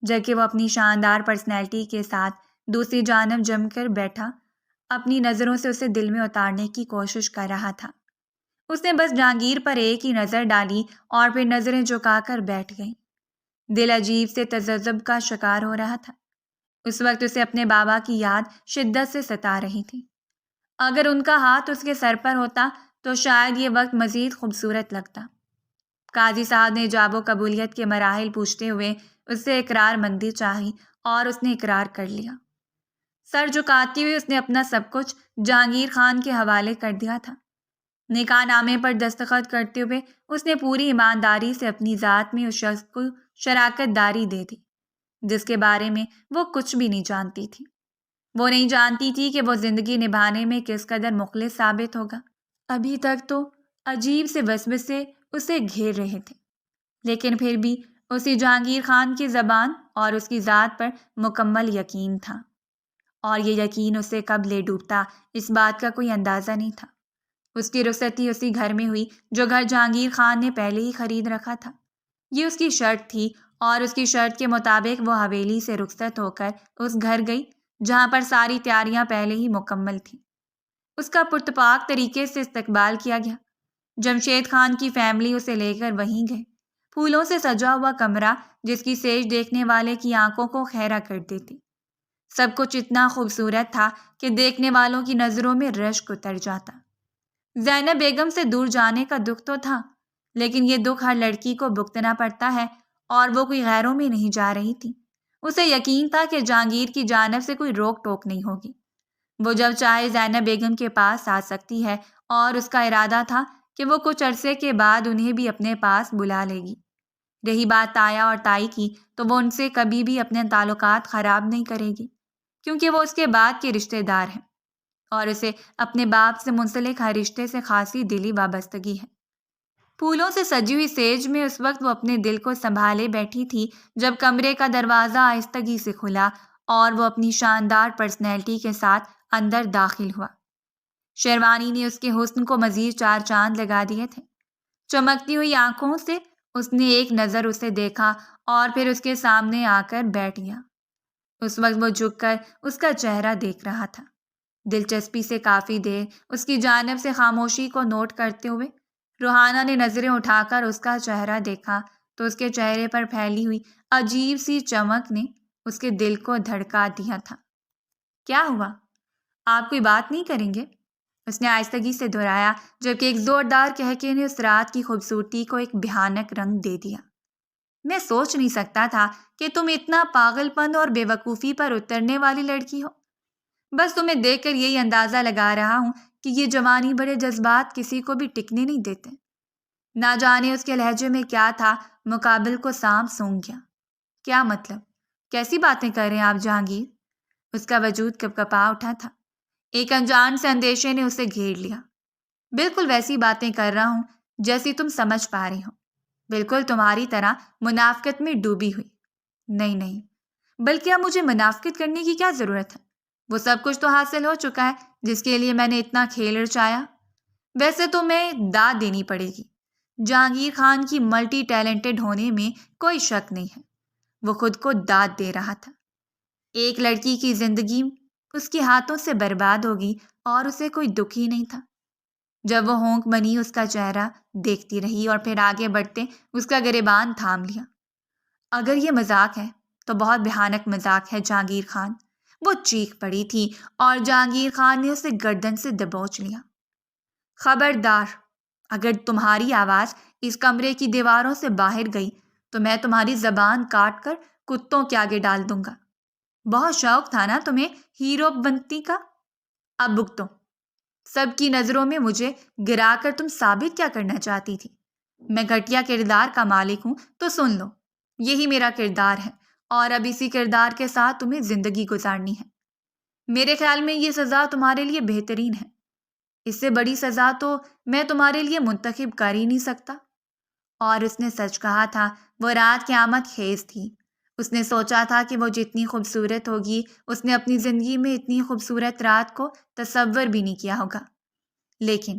جبکہ وہ اپنی شاندار پرسنالٹی کے ساتھ دوسری جانب جم کر بیٹھا اپنی نظروں سے اسے دل میں اتارنے کی کوشش کر رہا تھا۔ اس نے بس جہانگیر پر ایک ہی نظر ڈالی اور پھر نظریں جھکا کر بیٹھ گئی۔ دل عجیب سے تذبذب کا شکار ہو رہا تھا۔ اس وقت اسے اپنے بابا کی یاد شدت سے ستا رہی تھی۔ اگر ان کا ہاتھ اس کے سر پر ہوتا تو شاید یہ وقت مزید خوبصورت لگتا۔ قاضی صاحب نے ایجاب و قبولیت کے مراحل پوچھتے ہوئے اس سے اقرار مندی چاہی، اور اس نے اقرار کر لیا۔ سر جھکاتی ہوئی اس نے اپنا سب کچھ جہانگیر خان کے حوالے کر دیا تھا۔ نکاح نامے پر دستخط کرتے ہوئے اس نے پوری ایمانداری سے اپنی ذات میں اس شخص کو شراکت داری دے دی جس کے بارے میں وہ کچھ بھی نہیں جانتی تھی۔ وہ نہیں جانتی تھی کہ وہ زندگی نبھانے میں کس قدر مخلص ثابت ہوگا۔ ابھی تک تو عجیب سے وسوسے اسے گھیر رہے تھے، لیکن پھر بھی اسی جہانگیر خان کی زبان اور اس کی ذات پر مکمل یقین تھا، اور یہ یقین اسے کب لے ڈوبتا اس بات کا کوئی اندازہ نہیں تھا۔ اس کی رخصتی اسی گھر میں ہوئی جو گھر جہانگیر خان نے پہلے ہی خرید رکھا تھا۔ یہ اس کی شرط تھی، اور اس کی شرط کے مطابق وہ حویلی سے رخصت ہو کر اس گھر گئی جہاں پر ساری تیاریاں پہلے ہی مکمل تھیں۔ اس کا پرتپاک طریقے سے استقبال کیا گیا۔ جمشید خان کی فیملی اسے لے کر وہیں گئے۔ پھولوں سے سجا ہوا کمرہ جس کی سیج دیکھنے والے کی آنکھوں کو خیرہ کر دیتی۔ سب کچھ اتنا خوبصورت تھا کہ دیکھنے والوں کی نظروں میں رشک اتر جاتا۔ زینب بیگم سے دور جانے کا دکھ تو تھا، لیکن یہ دکھ ہر لڑکی کو بھگتنا پڑتا ہے، اور وہ کوئی غیروں میں نہیں جا رہی تھی۔ اسے یقین تھا کہ جہانگیر کی جانب سے کوئی روک ٹوک نہیں ہوگی۔ وہ جب چاہے زینب بیگم کے پاس آ سکتی ہے، اور اس کا ارادہ تھا کہ وہ کچھ عرصے کے بعد انہیں بھی اپنے پاس بلا لے گی۔ رہی بات تایا اور تائی کی، تو وہ ان سے کبھی بھی اپنے تعلقات خراب نہیں کرے گی، کیونکہ وہ اس کے بعد کے رشتہ دار ہیں، اور اسے اپنے باپ سے منسلک ہر رشتے سے خاصی دلی وابستگی ہے۔ پھولوں سے سجی ہوئی سیج میں اس وقت وہ اپنے دل کو سنبھالے بیٹھی تھی جب کمرے کا دروازہ آہستگی سے کھلا اور وہ اپنی شاندار پرسنالٹی کے ساتھ اندر داخل ہوا۔ شیروانی نے اس کے حسن کو مزید چار چاند لگا دیے تھے۔ چمکتی ہوئی آنکھوں سے اس نے ایک نظر اسے دیکھا اور پھر اس کے سامنے آ کر بیٹھ گیا۔ اس وقت وہ جھک کر اس کا چہرہ دیکھ رہا تھا، دلچسپی سے کافی دیر اس کی جانب سے خاموشی کو نوٹ کرتے ہوئے۔ روحانہ نے نظریں اٹھا کر اس کا چہرہ دیکھا تو اس کے چہرے پر پھیلی ہوئی عجیب سی چمک نے اس کے دل کو دھڑکا دیا تھا۔ کیا ہوا؟ آپ کوئی بات نہیں کریں گے؟ اس نے آہستگی سے دہرایا، جبکہ ایک زوردار کہکے نے اس رات کی خوبصورتی کو ایک بھیانک رنگ دے دیا۔ میں سوچ نہیں سکتا تھا کہ تم اتنا پاگل پن اور بے وقوفی پر اترنے والی لڑکی ہو۔ بس تمہیں دیکھ کر یہی اندازہ لگا رہا ہوں کہ یہ جوانی بڑے جذبات کسی کو بھی ٹکنے نہیں دیتے۔ نہ جانے اس کے لہجے میں کیا تھا، مقابل کو سانپ سونگھ گیا۔ کیا مطلب؟ کیسی باتیں کر رہے ہیں آپ جہانگیر؟ اس کا وجود کپکپا اٹھا تھا۔ ایک انجان سے اندیشے نے اسے گھیر لیا۔ بالکل ویسی باتیں کر رہا ہوں جیسی تم سمجھ پا رہے ہو، بالکل تمہاری طرح منافقت میں ڈوبی ہوئی۔ نہیں، بلکہ اب مجھے منافقت کرنے کی کیا ضرورت ہے؟ وہ سب کچھ تو حاصل ہو چکا ہے جس کے لیے میں نے اتنا کھیل رچایا۔ ویسے تو میں داد دینی پڑے گی، جہانگیر خان کی ملٹی ٹیلنٹڈ ہونے میں کوئی شک نہیں ہے۔ وہ خود کو داد دے رہا تھا۔ ایک لڑکی کی زندگی اس کے ہاتھوں سے برباد ہوگی اور اسے کوئی دکھ ہی نہیں تھا۔ جب وہ ہونک بنی اس کا چہرہ دیکھتی رہی اور پھر آگے بڑھتے اس کا گریبان تھام لیا۔ اگر یہ مذاق ہے تو بہت بھیانک مذاق ہے جہانگیر خان۔ وہ چیخ پڑی تھی اور جہانگیر خان نے اسے گردن سے دبوچ لیا۔ خبردار، اگر تمہاری آواز اس کمرے کی دیواروں سے باہر گئی تو میں تمہاری زبان کاٹ کر کتوں کے آگے ڈال دوں گا۔ بہت شوق تھا نا تمہیں ہیرو بنتی کا؟ اب بھگتو۔ سب کی نظروں میں مجھے گرا کر تم ثابت کیا کرنا چاہتی تھی؟ میں گھٹیا کردار کا مالک ہوں، تو سن لو، یہی میرا کردار ہے، اور اب اسی کردار کے ساتھ تمہیں زندگی گزارنی ہے۔ میرے خیال میں یہ سزا تمہارے لیے بہترین ہے۔ اس سے بڑی سزا تو میں تمہارے لیے منتخب کر ہی نہیں سکتا۔ اور اس نے سچ کہا تھا، وہ رات قیامت خیز تھی۔ اس نے سوچا تھا کہ وہ جتنی خوبصورت ہوگی، اس نے اپنی زندگی میں اتنی خوبصورت رات کو تصور بھی نہیں کیا ہوگا، لیکن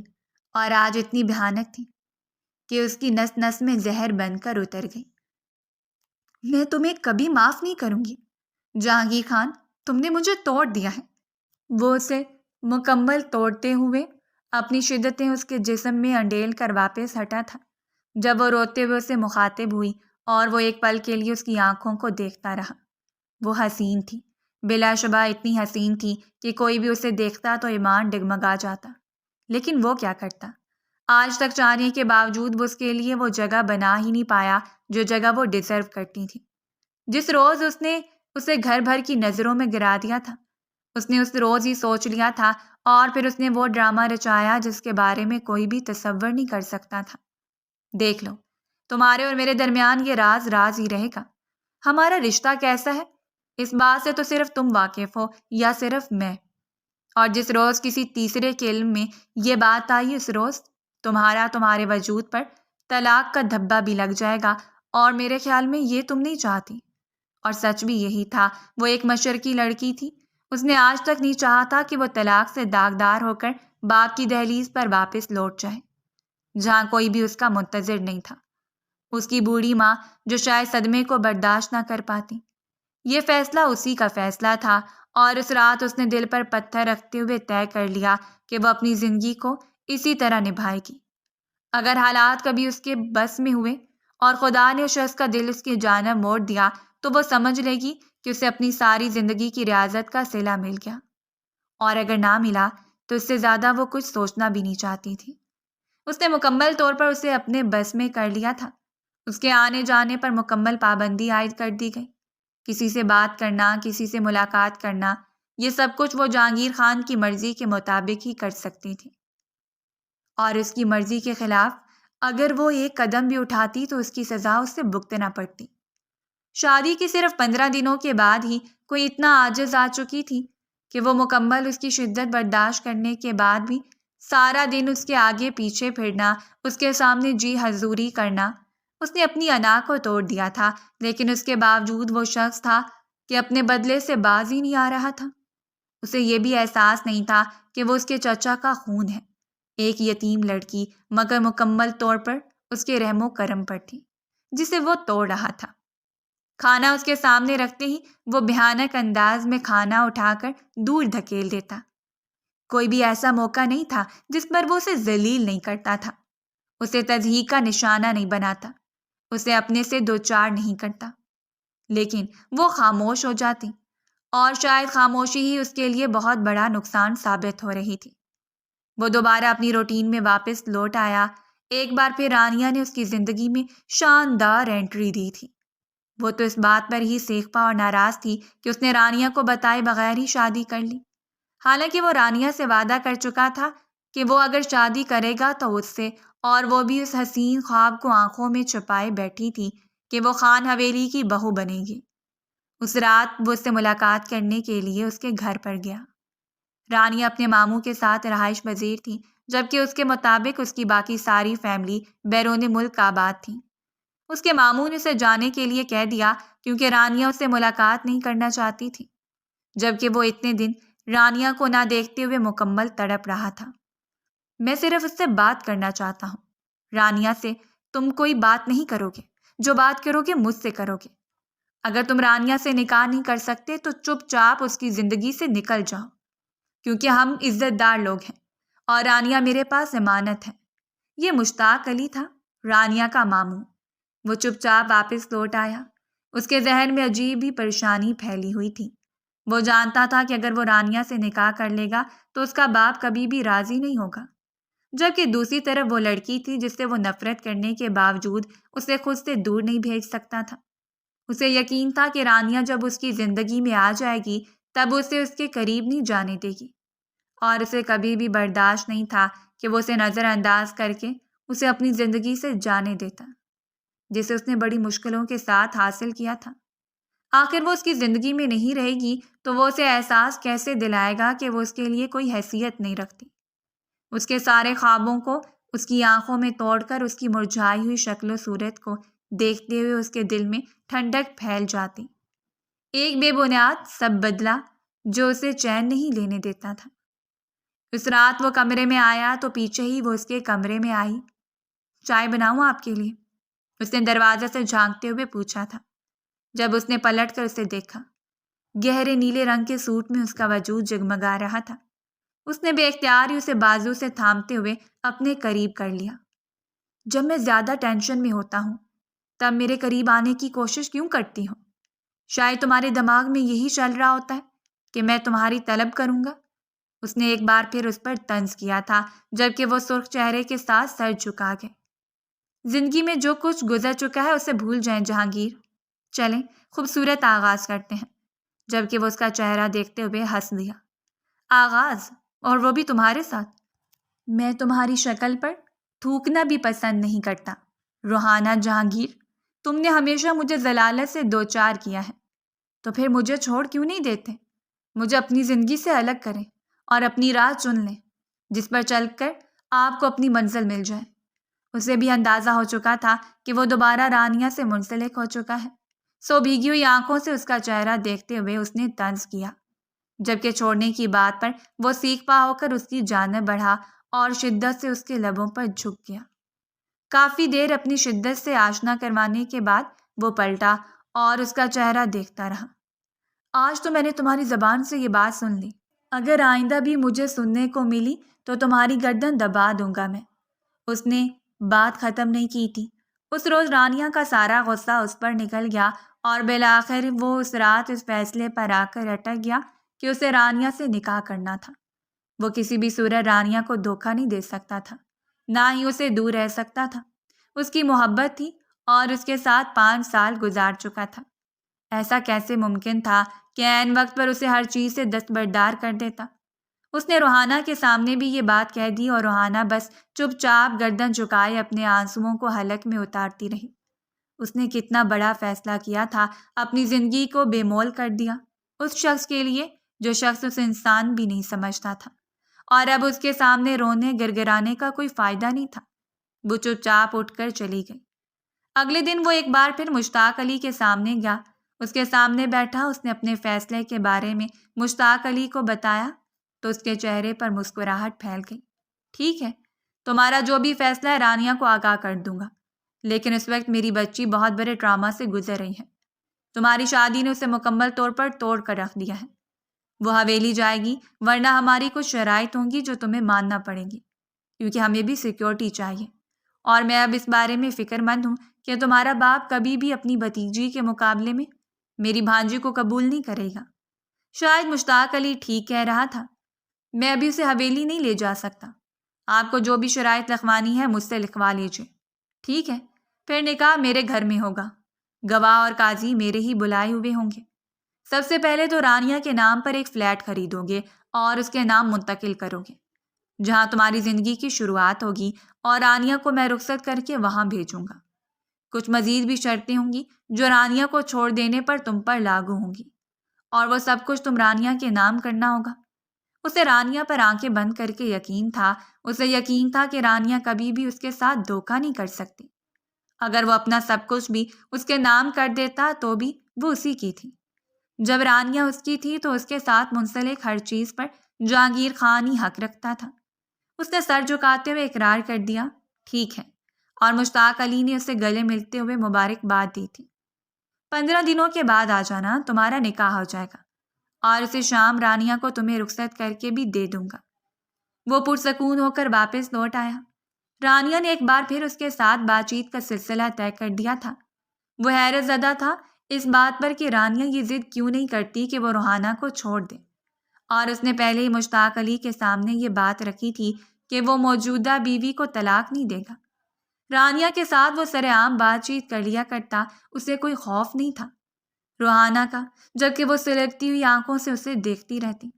اور آج اتنی بھیانک تھی کہ اس کی نس نس میں زہر بن کر اتر گئی۔ میں تمہیں کبھی معاف نہیں کروں گی جہانگیر خان، تم نے مجھے توڑ دیا ہے۔ وہ اسے مکمل توڑتے ہوئے اپنی شدتیں اس کے جسم میں انڈیل کر واپس ہٹا تھا۔ جب وہ روتے ہوئے اسے مخاطب ہوئی اور وہ ایک پل کے لیے اس کی آنکھوں کو دیکھتا رہا۔ وہ حسین تھی، بلا شبہ اتنی حسین تھی کہ کوئی بھی اسے دیکھتا تو ایمان ڈگمگا جاتا، لیکن وہ کیا کرتا؟ آج تک چاہنے کے باوجود وہ اس کے لیے وہ جگہ بنا ہی نہیں پایا جو جگہ وہ ڈیزرو کرتی تھی۔ جس روز اس نے اسے گھر بھر کی نظروں میں گرا دیا تھا، اس نے اس روز ہی سوچ لیا تھا اور پھر اس نے وہ ڈرامہ رچایا جس کے بارے میں کوئی بھی تصور نہیں کر سکتا تھا۔ دیکھ لو، تمہارے اور میرے درمیان یہ راز راز ہی رہے گا۔ ہمارا رشتہ کیسا ہے اس بات سے تو صرف تم واقف ہو یا صرف میں، اور جس روز کسی تیسرے کے علم میں یہ بات آئی اس روز تمہارے وجود پر طلاق کا دھبا بھی لگ جائے گا، اور میرے خیال میں یہ تم نہیں چاہتی۔ اور سچ بھی یہی تھا، وہ ایک مشرقی لڑکی تھی۔ اس نے آج تک نہیں چاہا تھا کہ وہ طلاق سے داغدار ہو کر باپ کی دہلیز پر واپس لوٹ جائے، جہاں کوئی بھی اس کا منتظر نہیں تھا۔ اس کی بوڑھی ماں جو شاید صدمے کو برداشت نہ کر پاتی۔ یہ فیصلہ اسی کا فیصلہ تھا، اور اس رات اس نے دل پر پتھر رکھتے ہوئے طے کر لیا کہ وہ اپنی زندگی کو اسی طرح نبھائے گی۔ اگر حالات کبھی اس کے بس میں ہوئے اور خدا نے اس شخص کا دل اس کی جانب موڑ دیا تو وہ سمجھ لے گی کہ اسے اپنی ساری زندگی کی ریاضت کا صلہ مل گیا، اور اگر نہ ملا تو اس سے زیادہ وہ کچھ سوچنا بھی نہیں چاہتی تھی۔ اس نے مکمل طور پر اسے اپنے بس میں کر لیا تھا۔ اس کے آنے جانے پر مکمل پابندی عائد کر دی گئی۔ کسی سے بات کرنا، کسی سے ملاقات کرنا، یہ سب کچھ وہ جہانگیر خان کی مرضی کے مطابق ہی کر سکتی تھی، اور اس کی مرضی کے خلاف اگر وہ ایک قدم بھی اٹھاتی تو اس کی سزا اس سے بھگتنا پڑتی۔ شادی کے صرف 15 دنوں کے بعد ہی کوئی اتنا عاجز آ چکی تھی کہ وہ مکمل اس کی شدت برداشت کرنے کے بعد بھی سارا دن اس کے آگے پیچھے پھرنا، اس کے سامنے جی حضوری کرنا۔ اس نے اپنی انا کو توڑ دیا تھا، لیکن اس کے باوجود وہ شخص تھا کہ اپنے بدلے سے باز ہی نہیں آ رہا تھا۔ اسے یہ بھی احساس نہیں تھا کہ وہ اس کے چچا کا خون ہے، ایک یتیم لڑکی مگر مکمل طور پر اس کے رحم و کرم پر تھی، جسے وہ توڑ رہا تھا۔ کھانا اس کے سامنے رکھتے ہی وہ بھیانک انداز میں کھانا اٹھا کر دور دھکیل دیتا۔ کوئی بھی ایسا موقع نہیں تھا جس پر وہ اسے ذلیل نہیں کرتا تھا، اسے تضحیک کا نشانہ نہیں بناتا، اسے اپنے سے دوچار نہیں کرتا۔ لیکن وہ خاموش ہو جاتی، اور شاید خاموشی ہی اس کے لیے بہت بڑا نقصان ثابت ہو رہی تھی۔ وہ دوبارہ اپنی روٹین میں واپس لوٹ آیا۔ ایک بار پھر رانیہ نے اس کی زندگی میں شاندار انٹری دی تھی۔ وہ تو اس بات پر ہی سیکھپا اور ناراض تھی کہ اس نے رانیہ کو بتائے بغیر ہی شادی کر لی، حالانکہ وہ رانیہ سے وعدہ کر چکا تھا کہ وہ اگر شادی کرے گا تو اس سے، اور وہ بھی اس حسین خواب کو آنکھوں میں چھپائے بیٹھی تھی کہ وہ خان حویلی کی بہو بنے گی۔ اس رات وہ اس سے ملاقات کرنے کے لیے اس کے گھر پر گیا۔ رانیہ اپنے ماموں کے ساتھ رہائش پذیر تھی، جبکہ اس کے مطابق اس کی باقی ساری فیملی بیرون ملک آباد تھی۔ اس کے ماموں نے اسے جانے کے لیے کہہ دیا کیونکہ رانیہ اس سے ملاقات نہیں کرنا چاہتی تھی، جبکہ وہ اتنے دن رانیہ کو نہ دیکھتے ہوئے مکمل تڑپ رہا تھا۔ میں صرف اس سے بات کرنا چاہتا ہوں، رانیہ سے تم کوئی بات نہیں کرو گے، جو بات کرو گے مجھ سے کرو گے۔ اگر تم رانیہ سے نکاح نہیں کر سکتے تو چپ چاپ اس کی زندگی سے نکل جاؤ، کیونکہ ہم عزت دار لوگ ہیں اور رانیہ میرے پاس ضمانت ہے۔ یہ مشتاق علی تھا، رانیہ کا ماموں۔ وہ چپ چاپ واپس لوٹ آیا۔ اس کے ذہن میں عجیب ہی پریشانی پھیلی ہوئی تھی۔ وہ جانتا تھا کہ اگر وہ رانیہ سے نکاح کر لے گا تو اس کا باپ کبھی بھی راضی نہیں ہوگا، جبکہ دوسری طرف وہ لڑکی تھی جس سے وہ نفرت کرنے کے باوجود اسے خود سے دور نہیں بھیج سکتا تھا۔ اسے یقین تھا کہ رانیہ جب اس کی زندگی میں آ جائے گی تب اسے اس کے قریب نہیں جانے دے گی، اور اسے کبھی بھی برداشت نہیں تھا کہ وہ اسے نظر انداز کر کے اسے اپنی زندگی سے جانے دیتا، جسے اس نے بڑی مشکلوں کے ساتھ حاصل کیا تھا۔ آخر وہ اس کی زندگی میں نہیں رہے گی تو وہ اسے احساس کیسے دلائے گا کہ وہ اس کے لیے کوئی حیثیت نہیں رکھتی۔ اس کے سارے خوابوں کو اس کی آنکھوں میں توڑ کر اس کی مرجھائی ہوئی شکل و صورت کو دیکھتے ہوئے اس کے دل میں ٹھنڈک پھیل جاتی۔ ایک بے بنیاد سب بدلا جو اسے چین نہیں لینے دیتا تھا۔ اس رات وہ کمرے میں آیا تو پیچھے ہی وہ اس کے کمرے میں آئی۔ چائے بناؤں آپ کے لیے؟ اس نے دروازے سے جھانکتے ہوئے پوچھا تھا۔ جب اس نے پلٹ کر اسے دیکھا، گہرے نیلے رنگ کے سوٹ میں اس کا وجود جگمگا رہا تھا۔ اس نے بے اختیار ہی اسے بازو سے تھامتے ہوئے اپنے قریب کر لیا۔ جب میں زیادہ ٹینشن میں ہوتا ہوں تب میرے قریب آنے کی کوشش کیوں کرتی ہوں؟ شاید تمہارے دماغ میں یہی چل رہا ہوتا ہے کہ میں تمہاری طلب کروں گا۔ اس نے ایک بار پھر اس پر طنز کیا تھا، جبکہ وہ سرخ چہرے کے ساتھ سر جھکا گئے۔ زندگی میں جو کچھ گزر چکا ہے اسے بھول جائیں جہانگیر، چلیں خوبصورت آغاز کرتے ہیں۔ جبکہ وہ اس کا چہرہ دیکھتے ہوئے ہنس دیا۔ آغاز؟ اور وہ بھی تمہارے ساتھ؟ میں تمہاری شکل پر تھوکنا بھی پسند نہیں کرتا روحانہ جہانگیر، تم نے ہمیشہ مجھے ضلالت سے دوچار کیا ہے، تو پھر مجھے چھوڑ کیوں نہیں دیتے؟ مجھے اپنی زندگی سے الگ کریں اور اپنی راہ چن لیں جس پر چل کر آپ کو اپنی منزل مل جائے۔ اسے بھی اندازہ ہو چکا تھا کہ وہ دوبارہ رانیہ سے منسلک ہو چکا ہے، سو بھیگی ہوئی آنکھوں سے اس کا چہرہ دیکھتے ہوئے اس نے طنز کیا، جبکہ چھوڑنے کی بات پر وہ سیکھ پا ہو کر اس کی جانب بڑھا اور شدت سے اس کے لبوں پر جھک گیا۔ کافی دیر اپنی شدت سے آشنا کروانے کے بعد وہ پلٹا اور اس کا چہرہ دیکھتا رہا۔ آج تو میں نے تمہاری زبان سے یہ بات سن لی، اگر آئندہ بھی مجھے سننے کو ملی تو تمہاری گردن دبا دوں گا میں۔ اس نے بات ختم نہیں کی تھی، اس روز رانیہ کا سارا غصہ اس پر نکل گیا اور بالآخر وہ اس رات اس فیصلے پر آ کر اٹک گیا کہ اسے رانیہ سے نکاح کرنا تھا۔ وہ کسی بھی صورت رانیہ کو دھوکہ نہیں دے سکتا تھا، نہ ہی اسے دور رہ سکتا تھا۔ اس کی محبت تھی اور اس کے ساتھ 5 سال گزار چکا تھا۔ ایسا کیسے ممکن تھا کہ عین وقت پر اسے ہر چیز سے دستبردار کر دیتا؟ اس نے روحانہ کے سامنے بھی یہ بات کہہ دی اور روحانہ بس چپ چاپ گردن جھکائے اپنے آنسوؤں کو حلق میں اتارتی رہی۔ اس نے کتنا بڑا فیصلہ کیا تھا، اپنی زندگی کو بے مول کر دیا اس شخص کے لیے جو شخص اسے انسان بھی نہیں سمجھتا تھا، اور اب اس کے سامنے رونے گرگرانے کا کوئی فائدہ نہیں تھا۔ وہ چپ چاپ اٹھ کر چلی گئی۔ اگلے دن وہ ایک بار پھر مشتاق علی کے سامنے گیا۔ اس کے سامنے بیٹھا اس نے اپنے فیصلے کے بارے میں مشتاق علی کو بتایا تو اس کے چہرے پر مسکراہٹ پھیل گئی۔ ٹھیک ہے، تمہارا جو بھی فیصلہ ہے رانیہ کو آگاہ کر دوں گا، لیکن اس وقت میری بچی بہت بڑے ڈرامہ سے گزر رہی ہے۔ تمہاری شادی نے اسے مکمل طور پر توڑ کر رکھ دیا ہے۔ وہ حویلی جائے گی، ورنہ ہماری کچھ شرائط ہوں گی جو تمہیں ماننا پڑیں گی، کیونکہ ہمیں بھی سیکیورٹی چاہیے، اور میں اب اس بارے میں فکر مند ہوں کہ تمہارا باپ کبھی بھی اپنی بھتیجی کے مقابلے میں میری بھانجی کو قبول نہیں کرے گا۔ شاید مشتاق علی ٹھیک کہہ رہا تھا، میں ابھی اسے حویلی نہیں لے جا سکتا۔ آپ کو جو بھی شرائط لکھوانی ہے مجھ سے لکھوا لیجیے۔ ٹھیک ہے، پھر نکاح میرے گھر میں ہوگا، گواہ اور قاضی میرے ہی بلائے ہوئے ہوں گے۔ سب سے پہلے تو رانیہ کے نام پر ایک فلیٹ خریدو گے اور اس کے نام منتقل کرو گے، جہاں تمہاری زندگی کی شروعات ہوگی، اور رانیہ کو میں رخصت کر کے وہاں بھیجوں گا۔ کچھ مزید بھی شرطیں ہوں گی جو رانیہ کو چھوڑ دینے پر تم پر لاگو ہوں گی، اور وہ سب کچھ تم رانیہ کے نام کرنا ہوگا۔ اسے رانیہ پر آنکھیں بند کر کے یقین تھا، اسے یقین تھا کہ رانیہ کبھی بھی اس کے ساتھ دھوکہ نہیں کر سکتی۔ اگر وہ اپنا سب کچھ بھی اس کے نام کر دیتا تو بھی وہ اسی کی تھی۔ جب رانیہ اس کی تھی تو اس کے ساتھ منسلک ہر چیز پر جہانگیر خان ہی حق رکھتا تھا۔ اس نے سر جھکاتے ہوئے اقرار کر دیا، ٹھیک ہے، اور مشتاق علی نے اسے گلے ملتے ہوئے مبارکباد دی تھی۔ 15 دنوں کے بعد آ جانا، تمہارا نکاح ہو جائے گا، اور اسے شام رانیہ کو تمہیں رخصت کر کے بھی دے دوں گا۔ وہ پرسکون ہو کر واپس لوٹ آیا۔ رانیہ نے ایک بار پھر اس کے ساتھ بات چیت کا سلسلہ طے کر دیا تھا۔ وہ حیرت زدہ تھا اس بات پر کہ رانیہ یہ ضد کیوں نہیں کرتی کہ وہ روحانہ کو چھوڑ دے، اور اس نے پہلے ہی مشتاق علی کے سامنے یہ بات رکھی تھی کہ وہ موجودہ بیوی کو طلاق نہیں دے گا۔ رانیہ کے ساتھ وہ سرعام بات چیت کر لیا کرتا، اسے کوئی خوف نہیں تھا روحانہ کا، جبکہ وہ سلگتی ہوئی آنکھوں سے اسے دیکھتی رہتی۔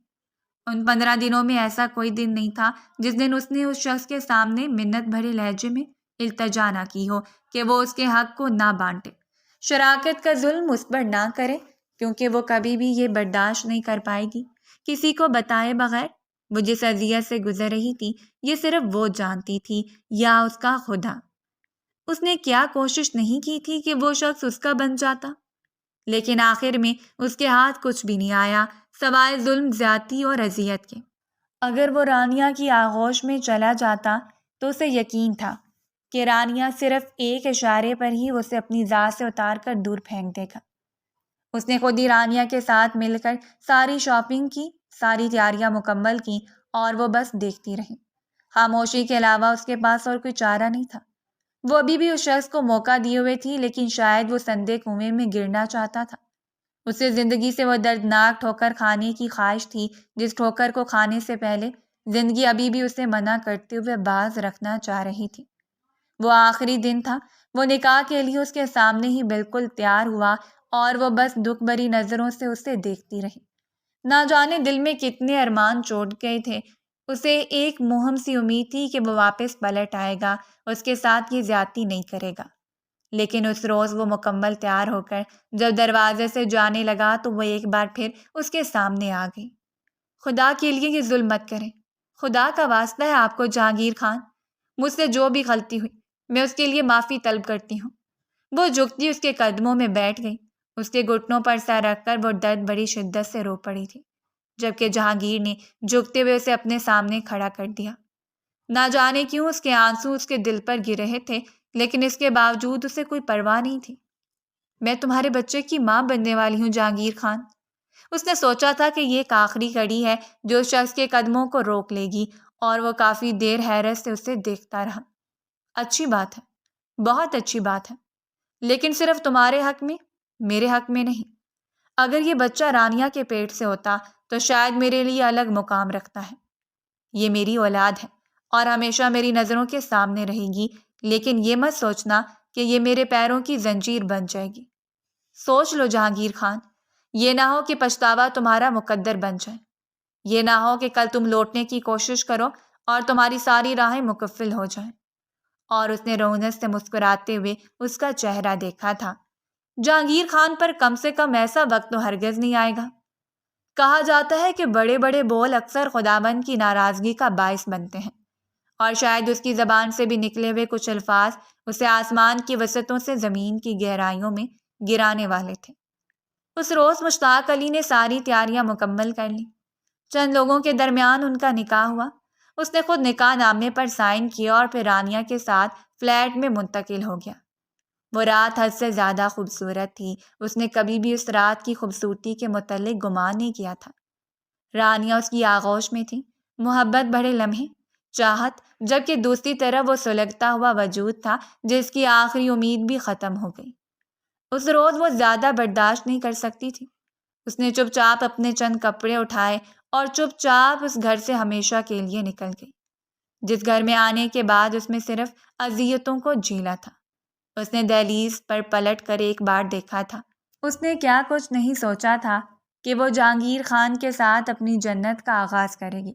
ان 15 دنوں میں ایسا کوئی دن نہیں تھا جس دن اس نے اس شخص کے سامنے منت بھرے لہجے میں التجا نہ کی ہو کہ وہ اس کے حق کو نہ بانٹے، شراکت کا ظلم اس پر نہ کرے، کیونکہ وہ کبھی بھی یہ برداشت نہیں کر پائے گی کسی کو بتائے بغیر۔ وہ جس اذیت سے گزر رہی تھی یہ صرف وہ جانتی تھی یا اس کا خدا۔ اس نے کیا کوشش نہیں کی تھی کہ وہ شخص اس کا بن جاتا، لیکن آخر میں اس کے ہاتھ کچھ بھی نہیں آیا سوائے ظلم، زیادتی اور اذیت کے۔ اگر وہ رانیہ کی آغوش میں چلا جاتا تو اسے یقین تھا کہ رانیہ صرف ایک اشارے پر ہی اسے اپنی ذات سے اتار کر دور پھینک دے گا۔ اس نے خود ہی رانیہ کے ساتھ مل کر ساری شاپنگ کی، ساری تیاریاں مکمل کی، اور وہ بس دیکھتی رہی۔ خاموشی کے علاوہ اس کے پاس اور کوئی چارہ نہیں تھا۔ وہ ابھی بھی اس شخص کو موقع دیے ہوئے تھی، لیکن شاید وہ سندے کنویں میں گرنا چاہتا تھا۔ اسے زندگی سے وہ دردناک ٹھوکر کھانے کی خواہش تھی جس ٹھوکر کو کھانے سے پہلے زندگی ابھی بھی اسے منع کرتے ہوئے باز رکھنا چاہ رہی تھی۔ وہ آخری دن تھا، وہ نکاح کے لیے اس کے سامنے ہی بالکل تیار ہوا، اور وہ بس دکھ بھری نظروں سے اسے دیکھتی رہی۔ نہ جانے دل میں کتنے ارمان چوٹ گئے تھے اسے ایک مہم سی امید تھی کہ وہ واپس پلٹ آئے گا، اس کے ساتھ یہ زیادتی نہیں کرے گا۔ لیکن اس روز وہ مکمل تیار ہو کر جب دروازے سے جانے لگا تو وہ ایک بار پھر اس کے سامنے آ گئی۔ خدا کے لیے یہ ظلم مت کریں، خدا کا واسطہ ہے آپ کو جہانگیر خان، مجھ سے جو بھی غلطی ہوئی میں اس کے لیے معافی طلب کرتی ہوں۔ وہ جھکتی اس کے قدموں میں بیٹھ گئی، اس کے گھٹنوں پر سر رکھ کر وہ درد بڑی شدت سے رو پڑی تھی، جبکہ جہانگیر نے جھکتے ہوئے اسے اپنے سامنے کھڑا کر دیا۔ نہ جانے کیوں اس کے آنسو اس کے دل پر گر رہے تھے، لیکن اس کے باوجود اسے کوئی پرواہ نہیں تھی۔ میں تمہارے بچے کی ماں بننے والی ہوں جہانگیر خان۔ اس نے سوچا تھا کہ یہ ایک آخری کڑی ہے جو اس شخص کے قدموں کو روک لے گی، اور وہ کافی دیر حیرت سے اسے دیکھتا رہا۔ اچھی بات ہے، بہت اچھی بات ہے، لیکن صرف تمہارے حق میں، میرے حق میں نہیں۔ اگر یہ بچہ رانیہ کے پیٹ سے ہوتا تو شاید میرے لیے الگ مقام رکھتا ہے۔ یہ میری اولاد ہے اور ہمیشہ میری نظروں کے سامنے رہے گی، لیکن یہ مت سوچنا کہ یہ میرے پیروں کی زنجیر بن جائے گی۔ سوچ لو جہانگیر خان، یہ نہ ہو کہ پچھتاوا تمہارا مقدر بن جائے، یہ نہ ہو کہ کل تم لوٹنے کی کوشش کرو اور تمہاری ساری راہیں مکفل ہو جائیں۔ اور اس نے رونق سے مسکراتے ہوئے اس کا چہرہ دیکھا تھا۔ جہانگیر خان پر کم سے کم ایسا وقت تو ہرگز نہیں آئے گا۔ کہا جاتا ہے کہ بڑے بڑے بول اکثر خداوند کی ناراضگی کا باعث بنتے ہیں، اور شاید اس کی زبان سے بھی نکلے ہوئے کچھ الفاظ اسے آسمان کی وسعتوں سے زمین کی گہرائیوں میں گرانے والے تھے۔ اس روز مشتاق علی نے ساری تیاریاں مکمل کر لی۔ چند لوگوں کے درمیان ان کا نکاح ہوا۔ اس نے خود نکاح نامے پر سائن کیا اور پھر رانیہ کے ساتھ فلیٹ میں منتقل ہو گیا۔ وہ رات حد سے زیادہ خوبصورت تھی، اس نے کبھی بھی اس رات کی خوبصورتی کے متعلق گمان نہیں کیا تھا۔ رانیہ اس کی آغوش میں تھی، محبت بھرے لمحے، چاہت، جبکہ دوسری طرف وہ سلگتا ہوا وجود تھا جس کی آخری امید بھی ختم ہو گئی۔ اس روز وہ زیادہ برداشت نہیں کر سکتی تھی۔ اس نے چپ چاپ اپنے چند کپڑے اٹھائے اور چپ چاپ اس گھر سے ہمیشہ کے لیے نکل گئی، جس گھر میں آنے کے بعد اس میں صرف اذیتوں کو جھیلا تھا۔ اس نے دہلیز پر پلٹ کر ایک بار دیکھا تھا۔ اس نے کیا کچھ نہیں سوچا تھا کہ وہ جہانگیر خان کے ساتھ اپنی جنت کا آغاز کرے گی،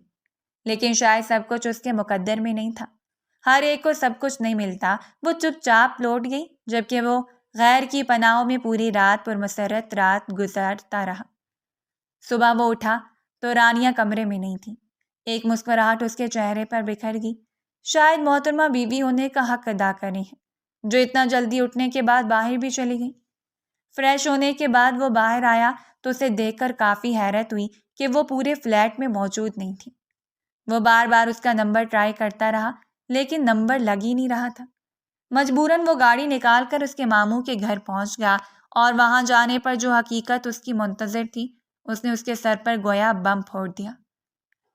لیکن شاید سب کچھ اس کے مقدر میں نہیں تھا۔ ہر ایک کو سب کچھ نہیں ملتا۔ وہ چپ چاپ لوٹ گئی، جبکہ وہ غیر کی پناہوں میں پوری رات پرمسرت رات گزارتا رہا۔ صبح وہ اٹھا تو رانیہ کمرے میں نہیں تھی۔ ایک مسکراہٹ اس کے چہرے پر بکھر گئی۔ شاید محترمہ بیوی ہونے کا حق ادا کریں ہیں جو اتنا جلدی اٹھنے کے بعد باہر بھی چلی گئی۔ فریش ہونے کے بعد وہ باہر آیا تو اسے دیکھ کر کافی حیرت ہوئی کہ وہ پورے فلیٹ میں موجود نہیں تھی۔ وہ بار بار اس کا نمبر ٹرائی کرتا رہا، لیکن نمبر لگ ہی نہیں رہا تھا۔ مجبوراً وہ گاڑی نکال کر اس کے ماموں کے گھر پہنچ گیا، اور وہاں جانے پر جو حقیقت اس کی منتظر تھی اس نے اس کے سر پر گویا بم پھوڑ دیا۔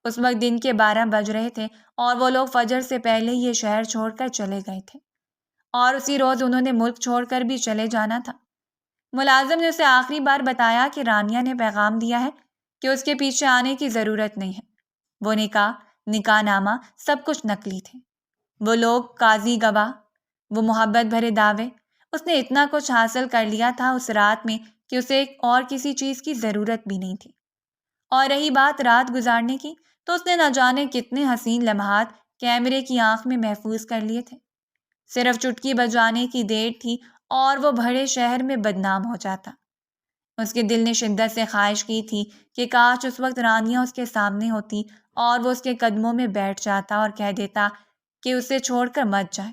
اس وقت دن کے 12 بج رہے تھے اور وہ لوگ فجر سے پہلے یہ شہر چھوڑ کر چلے گئے تھے، اور اسی روز انہوں نے ملک چھوڑ کر بھی چلے جانا تھا۔ ملازم نے اسے آخری بار بتایا کہ رانیہ نے پیغام دیا ہے کہ اس کے پیچھے آنے کی ضرورت نہیں ہے۔ وہ نکاح نامہ سب کچھ نقلی تھے، وہ لوگ، قاضی، گواہ، وہ محبت بھرے دعوے۔ اس نے اتنا کچھ حاصل کر لیا تھا اس رات میں کہ اسے اور کسی چیز کی ضرورت بھی نہیں تھی۔ اور رہی بات رات گزارنے کی، تو اس نے نہ جانے کتنے حسین لمحات کیمرے کی آنکھ میں محفوظ کر لیے تھے۔ صرف چٹکی بجانے کی دیر تھی اور وہ بڑے شہر میں بدنام ہو جاتا۔ اس کے دل نے شدت سے خواہش کی تھی کہ کاش اس وقت رانیہ اس کے سامنے ہوتی اور وہ اس کے قدموں میں بیٹھ جاتا اور کہہ دیتا کہ اسے چھوڑ کر مت جائے۔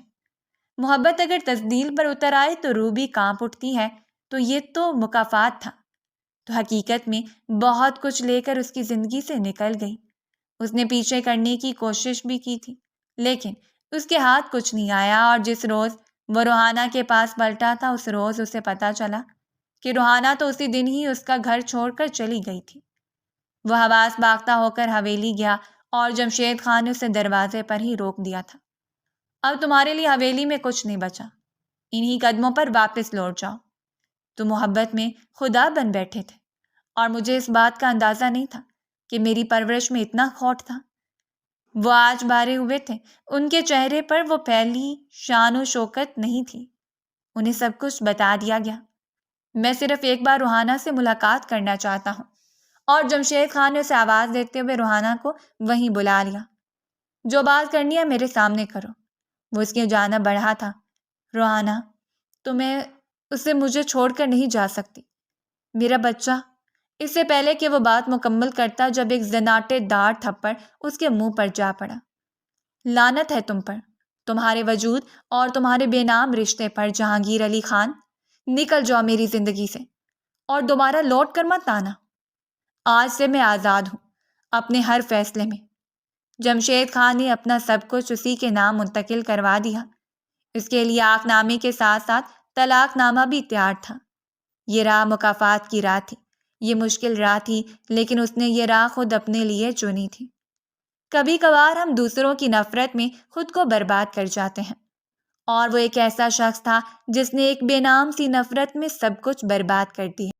محبت اگر تزدیل پر اتر آئے تو روح بھی کانپ اٹھتی ہے، تو یہ تو مکافات تھا۔ تو حقیقت میں بہت کچھ لے کر اس کی زندگی سے نکل گئی۔ اس نے پیچھے کرنے کی کوشش بھی کی تھی، لیکن اس کے ہاتھ کچھ نہیں آیا، اور جس روز وہ روحانہ کے پاس پلٹا تھا اس روز اسے پتہ چلا کہ روحانہ تو اسی دن ہی اس کا گھر چھوڑ کر چلی گئی تھی۔ وہ حواس باختہ ہو کر حویلی گیا اور جمشید خان نے اسے دروازے پر ہی روک دیا تھا۔ اب تمہارے لیے حویلی میں کچھ نہیں بچا، انہی قدموں پر واپس لوٹ جاؤ۔ تم محبت میں خدا بن بیٹھے تھے، اور مجھے اس بات کا اندازہ نہیں تھا کہ میری پرورش میں اتنا کھوٹ تھا۔ وہ آج بھارے ہوئے تھے، ان کے چہرے پر وہ پہلی شان و شوکت نہیں تھی۔ انہیں سب کچھ بتا دیا گیا۔ میں صرف ایک بار روحانہ سے ملاقات کرنا چاہتا ہوں۔ اور جمشید خان نے اسے آواز دیتے ہوئے روحانہ کو وہیں بلا لیا۔ جو بات کرنی ہے میرے سامنے کرو۔ وہ اس کی جانب بڑھا تھا۔ روحانہ، تمہیں اسے مجھے چھوڑ کر نہیں جا سکتی، میرا بچہ۔ اس سے پہلے کہ وہ بات مکمل کرتا جب ایک زناٹے دار تھپڑ اس کے منہ پر جا پڑا۔ لعنت ہے تم پر، تمہارے وجود اور تمہارے بے نام رشتے پر جہانگیر علی خان۔ نکل جاؤ میری زندگی سے اور دوبارہ لوٹ کر مت آنا۔ آج سے میں آزاد ہوں اپنے ہر فیصلے میں۔ جمشید خان نے اپنا سب کچھ اسی کے نام منتقل کروا دیا۔ اس کے لیے عاق نامے کے ساتھ ساتھ طلاق نامہ بھی تیار تھا۔ یہ راہ مکافات کی راہ تھی، یہ مشکل راہ تھی، لیکن اس نے یہ راہ خود اپنے لیے چنی تھی۔ کبھی کبھار ہم دوسروں کی نفرت میں خود کو برباد کر جاتے ہیں، اور وہ ایک ایسا شخص تھا جس نے ایک بے نام سی نفرت میں سب کچھ برباد کر دیا۔